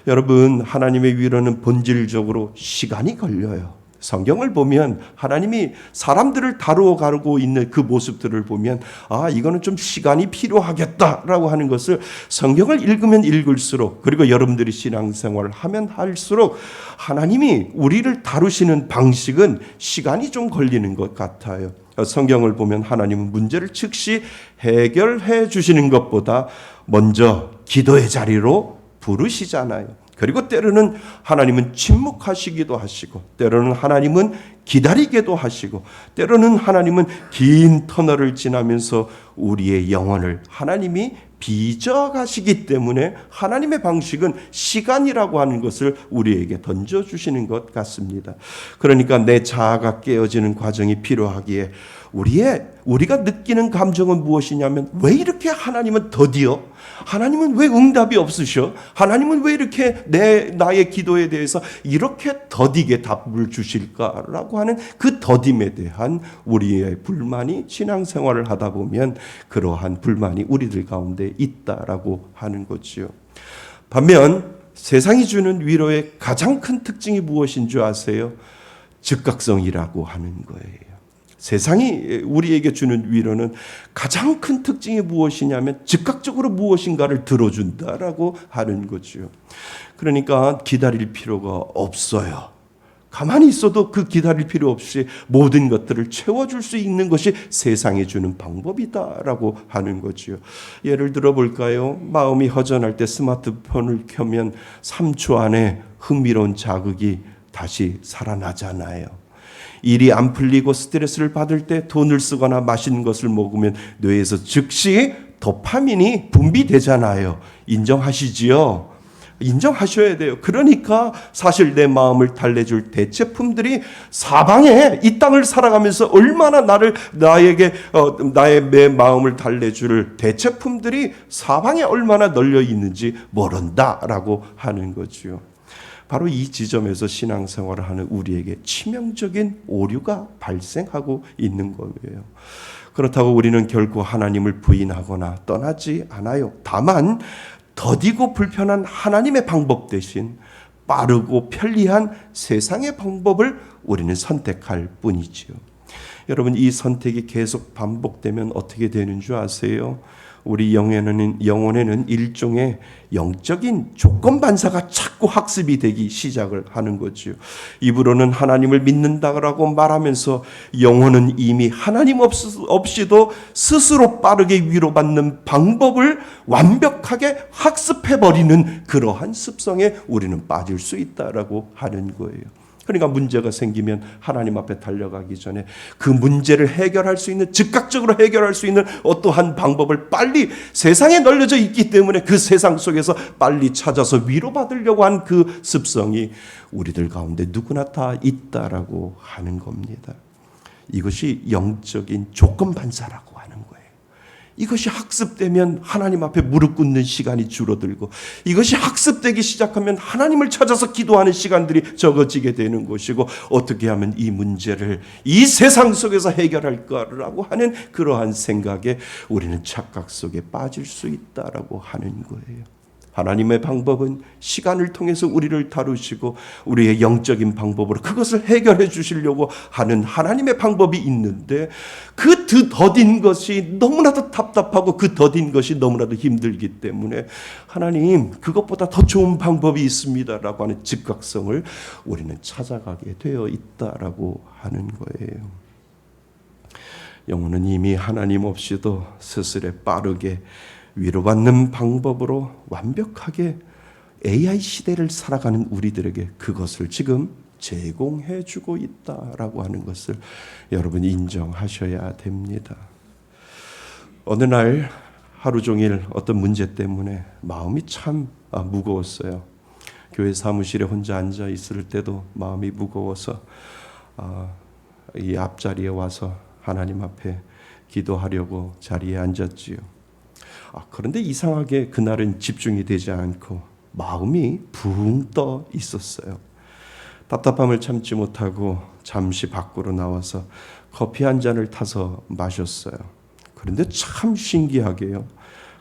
여러분, 하나님의 위로는 본질적으로 시간이 걸려요. 성경을 보면 하나님이 사람들을 다루어 가고 있는 그 모습들을 보면 이거는 좀 시간이 필요하겠다라고 하는 것을 성경을 읽으면 읽을수록 그리고 여러분들이 신앙생활을 하면 할수록 하나님이 우리를 다루시는 방식은 시간이 좀 걸리는 것 같아요. 성경을 보면 하나님은 문제를 즉시 해결해 주시는 것보다 먼저 기도의 자리로 부르시잖아요. 그리고 때로는 하나님은 침묵하시기도 하시고 때로는 하나님은 기다리게도 하시고 때로는 하나님은 긴 터널을 지나면서 우리의 영혼을 하나님이 빚어가시기 때문에 하나님의 방식은 시간이라고 하는 것을 우리에게 던져주시는 것 같습니다. 그러니까 내 자아가 깨어지는 과정이 필요하기에 우리가 느끼는 감정은 무엇이냐면 왜 이렇게 하나님은 더디어? 하나님은 왜 응답이 없으셔? 하나님은 왜 이렇게 나의 기도에 대해서 이렇게 더디게 답을 주실까라고 하는 그 더딤에 대한 우리의 불만이 신앙생활을 하다 보면 그러한 불만이 우리들 가운데 있다라고 하는 거지요. 반면 세상이 주는 위로의 가장 큰 특징이 무엇인 줄 아세요? 즉각성이라고 하는 거예요. 세상이 우리에게 주는 위로는 가장 큰 특징이 무엇이냐면 즉각적으로 무엇인가를 들어준다라고 하는 거죠. 그러니까 기다릴 필요가 없어요. 가만히 있어도 그 기다릴 필요 없이 모든 것들을 채워줄 수 있는 것이 세상이 주는 방법이다라고 하는 거지요. 예를 들어 볼까요? 마음이 허전할 때 스마트폰을 켜면 3초 안에 흥미로운 자극이 다시 살아나잖아요. 일이 안 풀리고 스트레스를 받을 때 돈을 쓰거나 맛있는 것을 먹으면 뇌에서 즉시 도파민이 분비되잖아요. 인정하시지요? 인정하셔야 돼요. 그러니까 사실 내 마음을 달래줄 대체품들이 사방에 이 땅을 살아가면서 얼마나 나에게 내 마음을 달래줄 대체품들이 사방에 얼마나 널려 있는지 모른다라고 하는 거죠. 바로 이 지점에서 신앙생활을 하는 우리에게 치명적인 오류가 발생하고 있는 거예요. 그렇다고 우리는 결코 하나님을 부인하거나 떠나지 않아요. 다만 더디고 불편한 하나님의 방법 대신 빠르고 편리한 세상의 방법을 우리는 선택할 뿐이지요. 여러분, 이 선택이 계속 반복되면 어떻게 되는 줄 아세요? 우리 영혼에는 일종의 영적인 조건 반사가 자꾸 학습이 되기 시작을 하는 거죠. 입으로는 하나님을 믿는다라고 말하면서 영혼은 이미 하나님 없이도 스스로 빠르게 위로받는 방법을 완벽하게 학습해버리는 그러한 습성에 우리는 빠질 수 있다라고 하는 거예요. 그러니까 문제가 생기면 하나님 앞에 달려가기 전에 그 문제를 해결할 수 있는, 즉각적으로 해결할 수 있는 어떠한 방법을 빨리, 세상에 널려져 있기 때문에 그 세상 속에서 빨리 찾아서 위로받으려고 한 그 습성이 우리들 가운데 누구나 다 있다라고 하는 겁니다. 이것이 영적인 조건 반사라고 하는 거예요. 이것이 학습되면 하나님 앞에 무릎 꿇는 시간이 줄어들고, 이것이 학습되기 시작하면 하나님을 찾아서 기도하는 시간들이 적어지게 되는 것이고, 어떻게 하면 이 문제를 이 세상 속에서 해결할까라고 하는 그러한 생각에 우리는 착각 속에 빠질 수 있다라고 하는 거예요. 하나님의 방법은 시간을 통해서 우리를 다루시고 우리의 영적인 방법으로 그것을 해결해 주시려고 하는 하나님의 방법이 있는데, 그 더딘 것이 너무나도 답답하고 그 더딘 것이 너무나도 힘들기 때문에 하나님, 그것보다 더 좋은 방법이 있습니다라고 하는 즉각성을 우리는 찾아가게 되어 있다라고 하는 거예요. 영혼은 이미 하나님 없이도 스스로 빠르게 위로받는 방법으로 완벽하게 AI 시대를 살아가는 우리들에게 그것을 지금 제공해 주고 있다라고 하는 것을 여러분이 인정하셔야 됩니다. 어느 날 하루 종일 어떤 문제 때문에 마음이 참 무거웠어요. 교회 사무실에 혼자 앉아 있을 때도 마음이 무거워서 이 앞자리에 와서 하나님 앞에 기도하려고 자리에 앉았지요. 그런데 이상하게 그날은 집중이 되지 않고 마음이 붕 떠 있었어요. 답답함을 참지 못하고 잠시 밖으로 나와서 커피 한 잔을 타서 마셨어요. 그런데 참 신기하게요,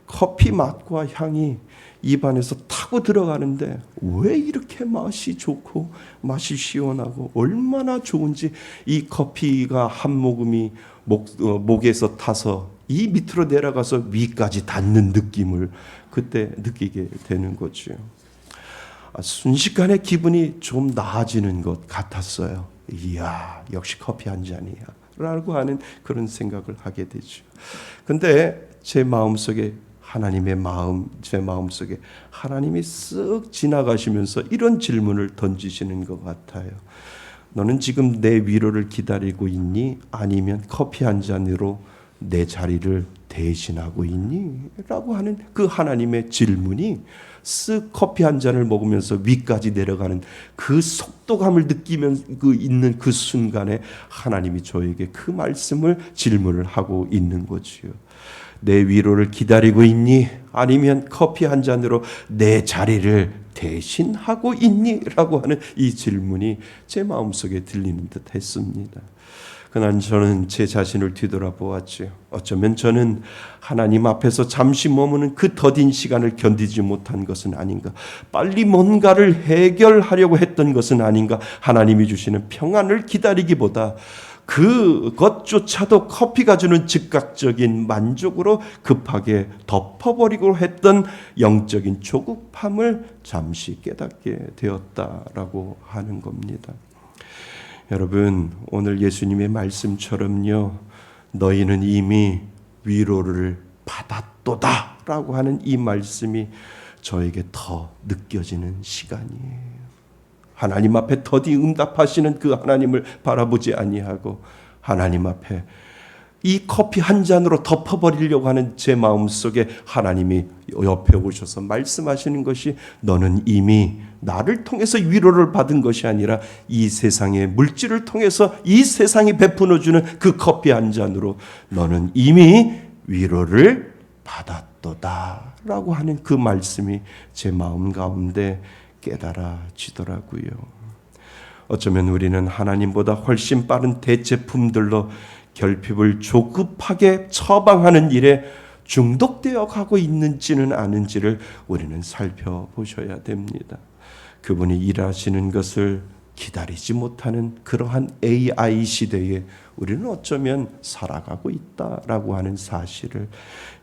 커피 맛과 향이 입안에서 타고 들어가는데 왜 이렇게 맛이 좋고 맛이 시원하고 얼마나 좋은지, 이 커피가 한 모금이 목에서 타서 이 밑으로 내려가서 위까지 닿는 느낌을 그때 느끼게 되는 거죠. 순식간에 기분이 좀 나아지는 것 같았어요. 이야, 역시 커피 한 잔이야 라고 하는 그런 생각을 하게 되죠. 근데 제 마음속에 제 마음속에 하나님이 쓱 지나가시면서 이런 질문을 던지시는 것 같아요. 너는 지금 내 위로를 기다리고 있니? 아니면 커피 한 잔으로 내 자리를 대신하고 있니? 라고 하는 그 하나님의 질문이 쓱 커피 한 잔을 먹으면서 위까지 내려가는 그 속도감을 느끼면서 있는 그 순간에 하나님이 저에게 그 질문을 하고 있는 거지요. 내 위로를 기다리고 있니? 아니면 커피 한 잔으로 내 자리를 대신하고 있니? 라고 하는 이 질문이 제 마음속에 들리는 듯 했습니다. 그날 저는 제 자신을 뒤돌아보았죠. 어쩌면 저는 하나님 앞에서 잠시 머무는 그 더딘 시간을 견디지 못한 것은 아닌가, 빨리 뭔가를 해결하려고 했던 것은 아닌가, 하나님이 주시는 평안을 기다리기보다 그것조차도 커피가 주는 즉각적인 만족으로 급하게 덮어버리고 했던 영적인 조급함을 잠시 깨닫게 되었다라고 하는 겁니다. 여러분, 오늘 예수님의 말씀처럼요, 너희는 이미 위로를 받았도다 라고 하는 이 말씀이 저에게 더 느껴지는 시간이에요. 하나님 앞에 더디 응답하시는 그 하나님을 바라보지 아니하고 하나님 앞에 이 커피 한 잔으로 덮어버리려고 하는 제 마음속에 하나님이 옆에 오셔서 말씀하시는 것이, 너는 이미 나를 통해서 위로를 받은 것이 아니라 이 세상의 물질을 통해서 이 세상이 베풀어주는 그 커피 한 잔으로 너는 이미 위로를 받았도다 라고 하는 그 말씀이 제 마음 가운데 깨달아지더라고요. 어쩌면 우리는 하나님보다 훨씬 빠른 대체품들로 결핍을 조급하게 처방하는 일에 중독되어 가고 있는지는 아는지를 우리는 살펴보셔야 됩니다. 그분이 일하시는 것을 기다리지 못하는 그러한 AI 시대에 우리는 어쩌면 살아가고 있다라고 하는 사실을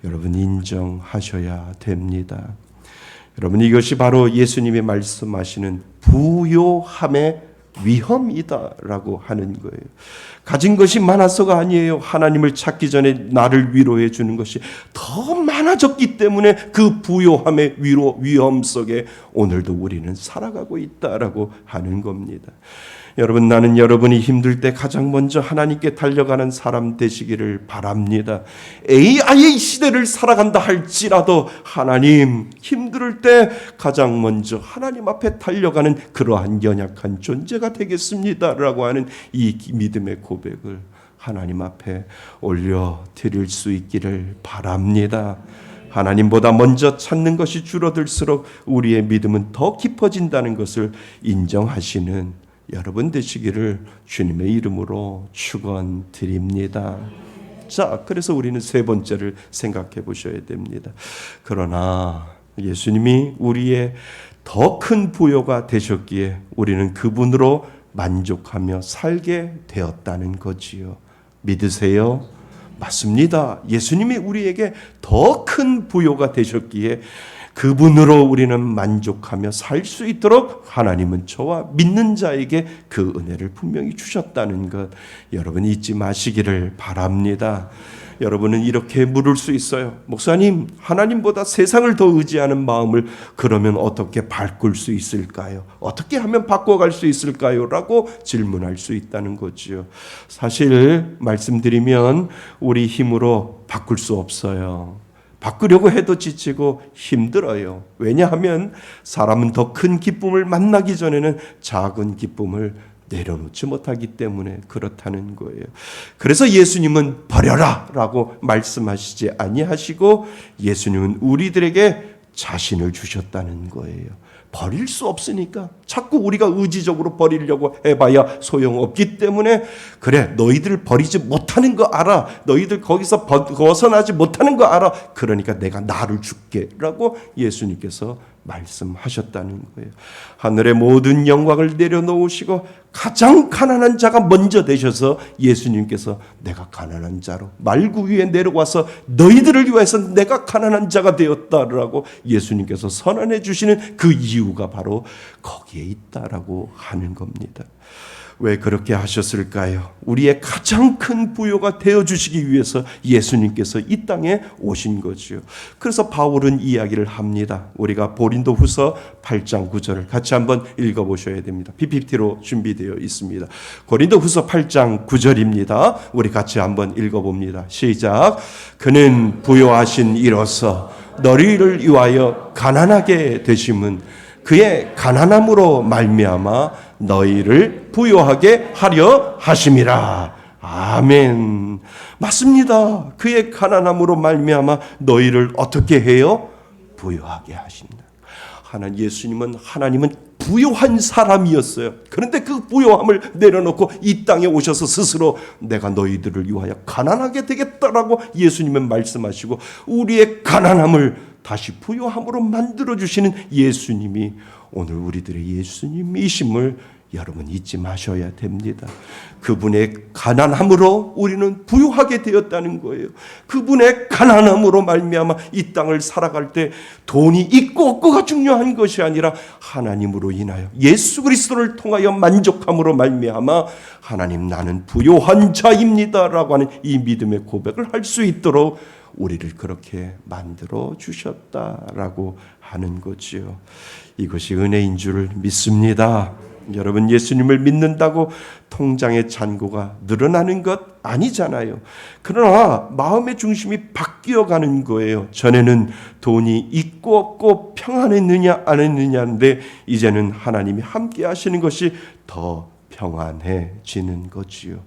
여러분 인정하셔야 됩니다. 여러분, 이것이 바로 예수님이 말씀하시는 부요함의 위험이다라고 하는 거예요. 가진 것이 많아서가 아니에요. 하나님을 찾기 전에 나를 위로해 주는 것이 더 많아졌기 때문에 그 부요함의 위험 속에 오늘도 우리는 살아가고 있다라고 하는 겁니다. 여러분, 나는 여러분이 힘들 때 가장 먼저 하나님께 달려가는 사람 되시기를 바랍니다. AI의 시대를 살아간다 할지라도 하나님, 힘들 때 가장 먼저 하나님 앞에 달려가는 그러한 연약한 존재가 되겠습니다라고 하는 이 믿음의 고백을 하나님 앞에 올려드릴 수 있기를 바랍니다. 하나님보다 먼저 찾는 것이 줄어들수록 우리의 믿음은 더 깊어진다는 것을 인정하시는 여러분 되시기를 주님의 이름으로 축원드립니다. 자, 그래서 우리는 세 번째를 생각해 보셔야 됩니다. 그러나 예수님이 우리의 더 큰 부요가 되셨기에 우리는 그분으로 만족하며 살게 되었다는 거지요. 믿으세요? 맞습니다. 예수님이 우리에게 더 큰 부요가 되셨기에 그분으로 우리는 만족하며 살 수 있도록 하나님은 저와 믿는 자에게 그 은혜를 분명히 주셨다는 것, 여러분 잊지 마시기를 바랍니다. 여러분은 이렇게 물을 수 있어요. 목사님, 하나님보다 세상을 더 의지하는 마음을 그러면 어떻게 바꿀 수 있을까요? 어떻게 하면 바꿔갈 수 있을까요? 라고 질문할 수 있다는 거지요. 사실 말씀드리면 우리 힘으로 바꿀 수 없어요. 바꾸려고 해도 지치고 힘들어요. 왜냐하면 사람은 더 큰 기쁨을 만나기 전에는 작은 기쁨을 내려놓지 못하기 때문에 그렇다는 거예요. 그래서 예수님은 버려라 라고 말씀하시지 아니하시고 예수님은 우리들에게 자신을 주셨다는 거예요. 버릴 수 없으니까 자꾸 우리가 의지적으로 버리려고 해봐야 소용없기 때문에, 그래, 너희들 버리지 못하는 거 알아. 너희들 거기서 벗어나지 못하는 거 알아. 그러니까 내가 나를 줄게 라고 예수님께서 말씀하셨다는 거예요. 하늘의 모든 영광을 내려놓으시고 가장 가난한 자가 먼저 되셔서 예수님께서 내가 가난한 자로 말구 위에 내려와서 너희들을 위해서 내가 가난한 자가 되었다라고 예수님께서 선언해 주시는 그 이유가 바로 거기에 있다라고 하는 겁니다. 왜 그렇게 하셨을까요? 우리의 가장 큰 부요가 되어주시기 위해서 예수님께서 이 땅에 오신 거죠. 그래서 바울은 이야기를 합니다. 우리가 고린도후서 8장 9절을 같이 한번 읽어보셔야 됩니다. PPT로 준비되어 있습니다. 고린도후서 8장 9절입니다. 우리 같이 한번 읽어봅니다. 시작. 그는 부요하신 이로써 너희를 위하여 가난하게 되심은 그의 가난함으로 말미암아 너희를 부요하게 하려 하심이라. 아멘. 맞습니다. 그의 가난함으로 말미암아 너희를 어떻게 해요? 부요하게 하신다. 하나님은 부요한 사람이었어요. 그런데 그 부요함을 내려놓고 이 땅에 오셔서 스스로 내가 너희들을 위하여 가난하게 되겠다라고 예수님은 말씀하시고 우리의 가난함을 다시 부요함으로 만들어주시는 예수님이 오늘 우리들의 예수님이심을 여러분 잊지 마셔야 됩니다. 그분의 가난함으로 우리는 부유하게 되었다는 거예요. 그분의 가난함으로 말미암아 이 땅을 살아갈 때 돈이 있고 없고가 중요한 것이 아니라 하나님으로 인하여 예수 그리스도를 통하여 만족함으로 말미암아 하나님 나는 부요한 자입니다라고 하는 이 믿음의 고백을 할 수 있도록 우리를 그렇게 만들어 주셨다라고 하는 거지요. 이것이 은혜인 줄 믿습니다. 여러분 예수님을 믿는다고 통장의 잔고가 늘어나는 것 아니잖아요. 그러나 마음의 중심이 바뀌어가는 거예요. 전에는 돈이 있고 없고 평안했느냐 안 했느냐인데 이제는 하나님이 함께 하시는 것이 더 평안해지는 거지요.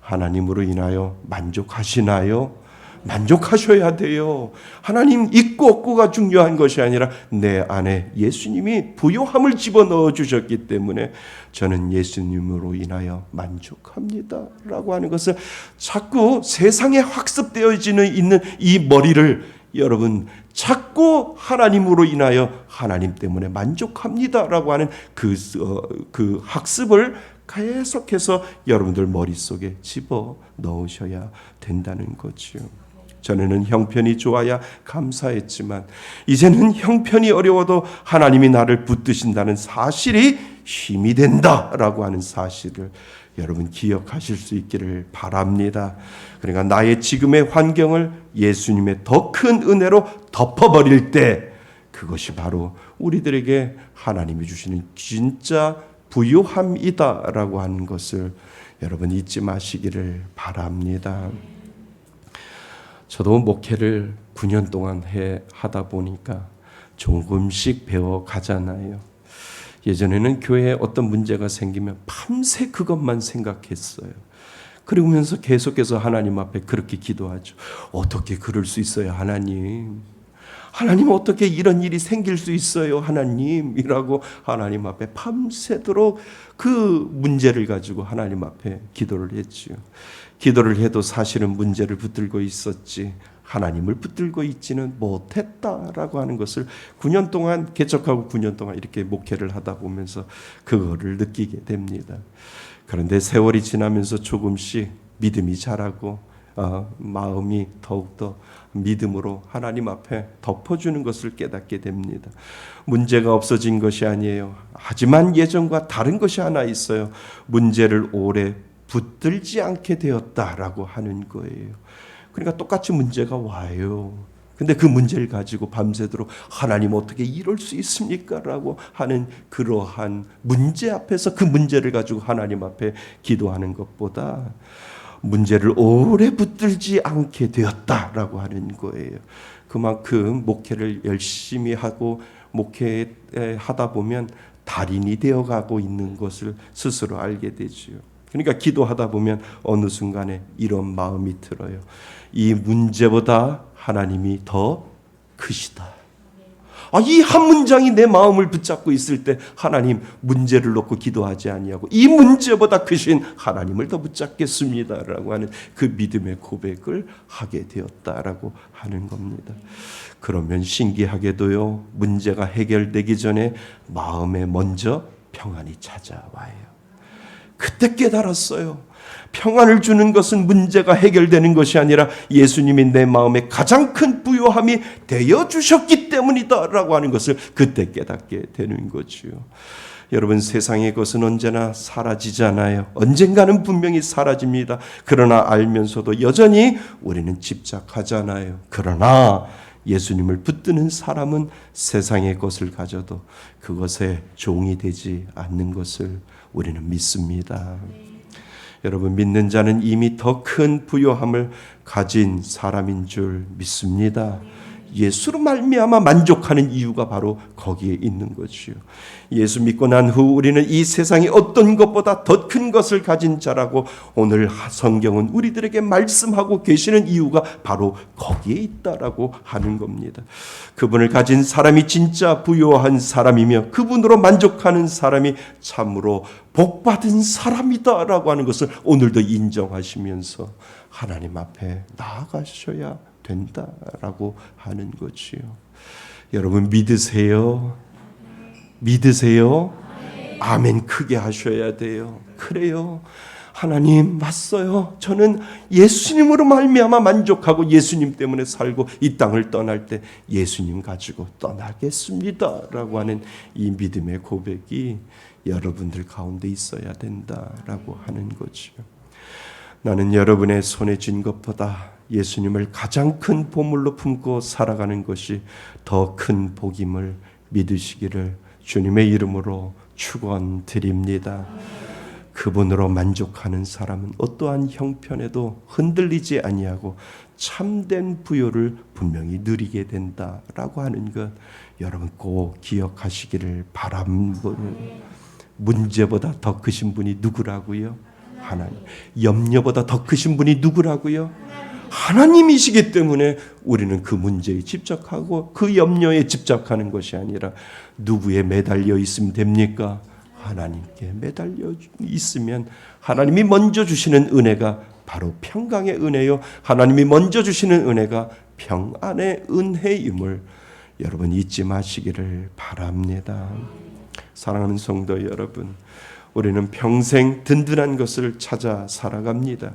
하나님으로 인하여 만족하시나요? 만족하셔야 돼요. 하나님 있고 없고가 중요한 것이 아니라 내 안에 예수님이 부요함을 집어넣어 주셨기 때문에 저는 예수님으로 인하여 만족합니다 라고 하는 것을 자꾸 세상에 학습되어지는 있는 이 머리를 여러분 자꾸 하나님으로 인하여 하나님 때문에 만족합니다 라고 하는 그 학습을 계속해서 여러분들 머릿속에 집어 넣으셔야 된다는 거죠. 전에는 형편이 좋아야 감사했지만 이제는 형편이 어려워도 하나님이 나를 붙드신다는 사실이 힘이 된다라고 하는 사실을 여러분 기억하실 수 있기를 바랍니다. 그러니까 나의 지금의 환경을 예수님의 더 큰 은혜로 덮어버릴 때 그것이 바로 우리들에게 하나님이 주시는 진짜 부유함이다라고 하는 것을 여러분 잊지 마시기를 바랍니다. 저도 목회를 9년 동안 하다 보니까 조금씩 배워 가잖아요. 예전에는 교회에 어떤 문제가 생기면 밤새 그것만 생각했어요. 그러면서 계속해서 하나님 앞에 그렇게 기도하죠. 어떻게 그럴 수 있어요, 하나님? 하나님 어떻게 이런 일이 생길 수 있어요, 하나님이라고 하나님 앞에 밤새도록 그 문제를 가지고 하나님 앞에 기도를 했지요. 기도를 해도 사실은 문제를 붙들고 있었지 하나님을 붙들고 있지는 못했다라고 하는 것을 9년 동안 개척하고 9년 동안 이렇게 목회를 하다 보면서 그거를 느끼게 됩니다. 그런데 세월이 지나면서 조금씩 믿음이 자라고 마음이 더욱더 믿음으로 하나님 앞에 덮어주는 것을 깨닫게 됩니다. 문제가 없어진 것이 아니에요. 하지만 예전과 다른 것이 하나 있어요. 문제를 오래 붙들지 않게 되었다라고 하는 거예요. 그러니까 똑같이 문제가 와요. 근데 그 문제를 가지고 밤새도록 하나님 어떻게 이럴 수 있습니까? 라고 하는 그러한 문제 앞에서 그 문제를 가지고 하나님 앞에 기도하는 것보다 문제를 오래 붙들지 않게 되었다라고 하는 거예요. 그만큼 목회를 열심히 하고 목회하다 보면 달인이 되어가고 있는 것을 스스로 알게 되지요. 그러니까 기도하다 보면 어느 순간에 이런 마음이 들어요. 이 문제보다 하나님이 더 크시다. 이 한 문장이 내 마음을 붙잡고 있을 때 하나님 문제를 놓고 기도하지 아니하고 이 문제보다 크신 하나님을 더 붙잡겠습니다라고 하는 그 믿음의 고백을 하게 되었다라고 하는 겁니다. 그러면 신기하게도요, 문제가 해결되기 전에 마음에 먼저 평안이 찾아와요. 그때 깨달았어요. 평안을 주는 것은 문제가 해결되는 것이 아니라 예수님이 내 마음에 가장 큰 부요함이 되어 주셨기 때문이다라고 하는 것을 그때 깨닫게 되는 거지요. 여러분 세상의 것은 언제나 사라지잖아요. 언젠가는 분명히 사라집니다. 그러나 알면서도 여전히 우리는 집착하잖아요. 그러나 예수님을 붙드는 사람은 세상의 것을 가져도 그것에 종이 되지 않는 것을 우리는 믿습니다. 여러분 믿는 자는 이미 더 큰 부요함을 가진 사람인 줄 믿습니다. 예수로 말미암아 만족하는 이유가 바로 거기에 있는 것이요. 예수 믿고 난 후 우리는 이 세상의 어떤 것보다 더 큰 것을 가진 자라고 오늘 성경은 우리들에게 말씀하고 계시는 이유가 바로 거기에 있다라고 하는 겁니다. 그분을 가진 사람이 진짜 부요한 사람이며 그분으로 만족하는 사람이 참으로 복받은 사람이다라고 하는 것을 오늘도 인정하시면서 하나님 앞에 나아가셔야 된다라고 하는 거지요. 여러분 믿으세요? 믿으세요? 아멘 크게 하셔야 돼요. 그래요. 하나님 맞어요. 저는 예수님으로 말미암아 만족하고 예수님 때문에 살고 이 땅을 떠날 때 예수님 가지고 떠나겠습니다 라고 하는 이 믿음의 고백이 여러분들 가운데 있어야 된다라고 하는 거죠. 나는 여러분의 손에 쥔 것보다 예수님을 가장 큰 보물로 품고 살아가는 것이 더 큰 복임을 믿으시기를 주님의 이름으로 축원드립니다. 그분으로 만족하는 사람은 어떠한 형편에도 흔들리지 아니하고 참된 부요를 분명히 누리게 된다라고 하는 것 여러분 꼭 기억하시기를 바랍니다. 문제보다 더 크신 분이 누구라고요? 하나님. 염려보다 더 크신 분이 누구라고요? 하나님이시기 때문에 우리는 그 문제에 집착하고 그 염려에 집착하는 것이 아니라 누구에 매달려 있으면 됩니까? 하나님께 매달려 있으면 하나님이 먼저 주시는 은혜가 바로 평강의 은혜요. 하나님이 먼저 주시는 은혜가 평안의 은혜임을 여러분 잊지 마시기를 바랍니다. 사랑하는 성도 여러분, 우리는 평생 든든한 것을 찾아 살아갑니다.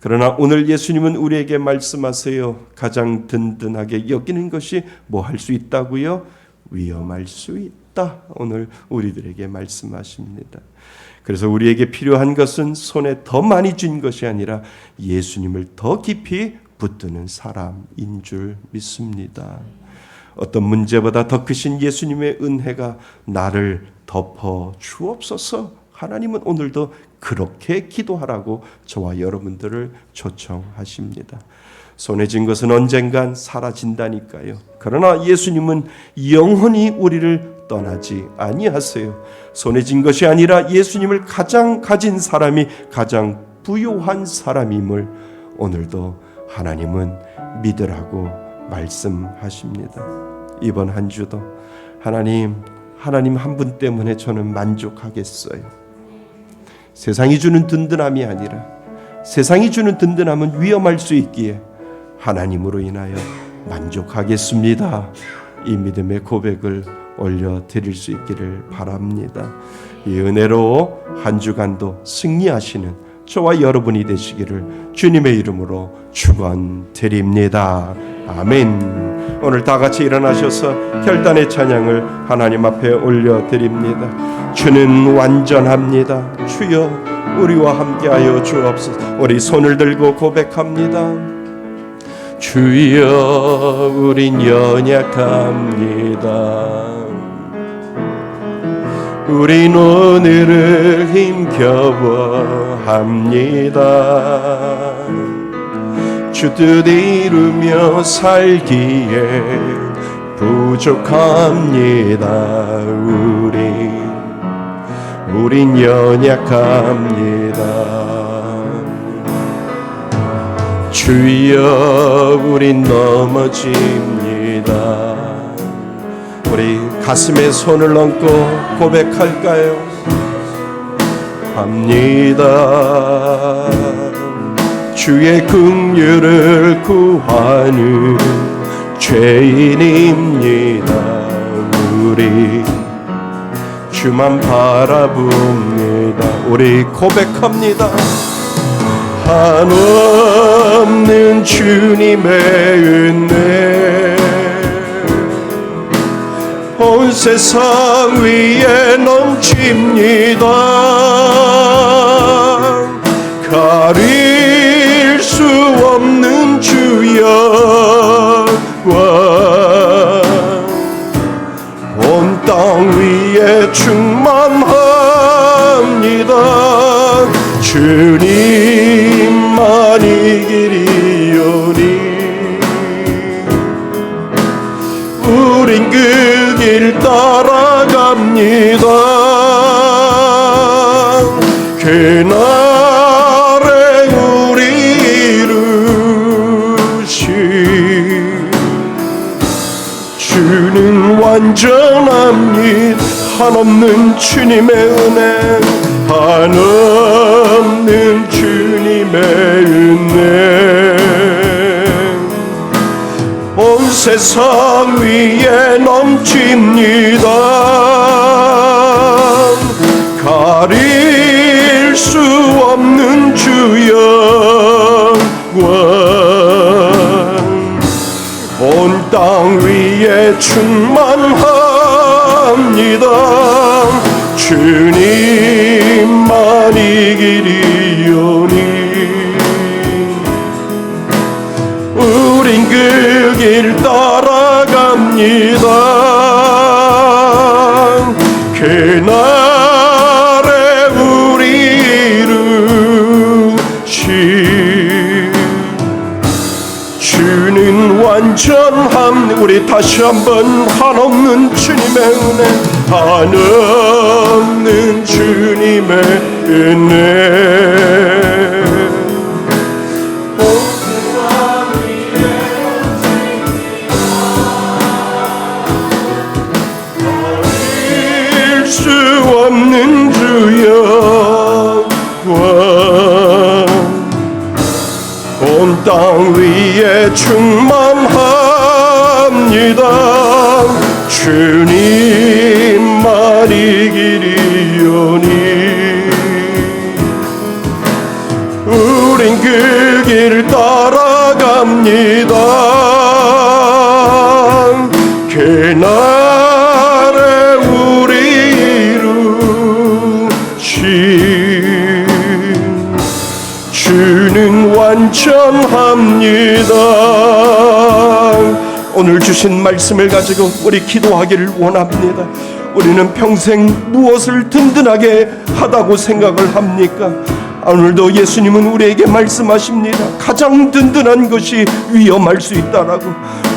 그러나 오늘 예수님은 우리에게 말씀하세요. 가장 든든하게 여기는 것이 뭐 할 수 있다고요? 위험할 수 있다. 오늘 우리들에게 말씀하십니다. 그래서 우리에게 필요한 것은 손에 더 많이 쥔 것이 아니라 예수님을 더 깊이 붙드는 사람인 줄 믿습니다. 어떤 문제보다 더 크신 예수님의 은혜가 나를 덮어 주옵소서. 하나님은 오늘도 그렇게 기도하라고 저와 여러분들을 초청하십니다. 손에 쥔 것은 언젠간 사라진다니까요. 그러나 예수님은 영원히 우리를 떠나지 아니하세요. 손에 쥔 것이 아니라 예수님을 가장 가진 사람이 가장 부요한 사람임을 오늘도 하나님은 믿으라고 말씀하십니다. 이번 한 주도 하나님 한 분 때문에 저는 만족하겠어요. 세상이 주는 든든함이 아니라 세상이 주는 든든함은 위험할 수 있기에 하나님으로 인하여 만족하겠습니다. 이 믿음의 고백을 올려드릴 수 있기를 바랍니다. 이 은혜로 한 주간도 승리하시는 저와 여러분이 되시기를 주님의 이름으로 축원드립니다. 아멘. 오늘 다 같이 일어나셔서 결단의 찬양을 하나님 앞에 올려드립니다. 주는 완전합니다. 주여 우리와 함께하여 주옵소서. 우리 손을 들고 고백합니다. 주여 우린 연약합니다. 우린 오늘을 힘겨워합니다. 주 뜻 이루며 살기에 부족합니다. 우린 연약합니다. 주여 우린 넘어집니다. 우리 가슴에 손을 얹고 고백할까요? 합니다. 주의 긍휼을 구하는 죄인입니다. 우리 주만 바라봅니다. 우리 고백합니다. 한없는 주님의 은혜 온 세상 위에 넘칩니다. 가릴 수 없는 주여 온 땅 위에 충만합니다. 주님만 이기리오니 우린 그 길 따라갑니다. 그날에 우리 이루신 주는 완전합니다. 한없는 주님의 은혜 한없는 주님의 은혜 온 세상 위에 넘칩니다. 온 땅 위에 충만합니다. 주님만 이기리오니 우린 그 길 따라갑니다. 그날에 우리 이루신 주는 완전함. 우리 다시 한번 한없는 주님의 은혜, 한없는 주님의 은혜. 버릴 수 없는 주의 영광, 온 땅 위에 충만합니다. 주님만 이기리오니 우린 그 길 따라갑니다. 그날에 우리 이루신 주는 완전합니다. 오늘 주신 말씀을 가지고 우리 기도하기를 원합니다. 우리는 평생 무엇을 든든하게 하다고 생각을 합니까? 오늘도 예수님은 우리에게 말씀하십니다. 가장 든든한 것이 위험할 수 있다라고.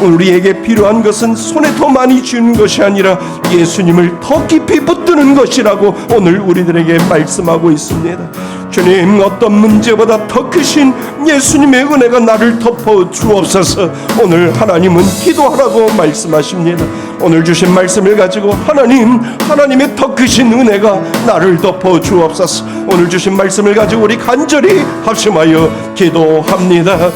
우리에게 필요한 것은 손에 더 많이 쥐는 것이 아니라 예수님을 더 깊이 붙드는 것이라고 오늘 우리들에게 말씀하고 있습니다. 주님, 어떤 문제보다 더 크신 예수님의 은혜가 나를 덮어 주옵소서. 오늘 하나님은 기도하라고 말씀하십니다. 오늘 주신 말씀을 가지고 하나님의 더 크신 은혜가 나를 덮어 주옵소서. 오늘 주신 말씀을 가지고 우리 간절히 합심하여 기도합니다.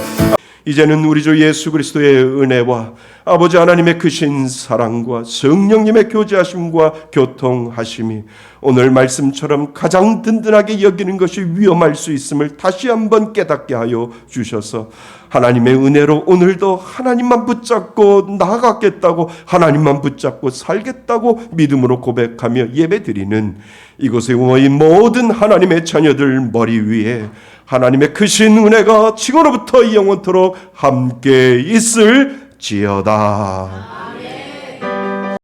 이제는 우리 주 예수 그리스도의 은혜와 아버지 하나님의 크신 사랑과 성령님의 교제하심과 교통하심이 오늘 말씀처럼 가장 든든하게 여기는 것이 위험할 수 있음을 다시 한번 깨닫게 하여 주셔서 하나님의 은혜로 오늘도 하나님만 붙잡고 나아가겠다고, 하나님만 붙잡고 살겠다고 믿음으로 고백하며 예배드리는 이곳에 모인 모든 하나님의 자녀들 머리 위에 하나님의 크신 은혜가 지금으로부터 영원토록 함께 있을지어다.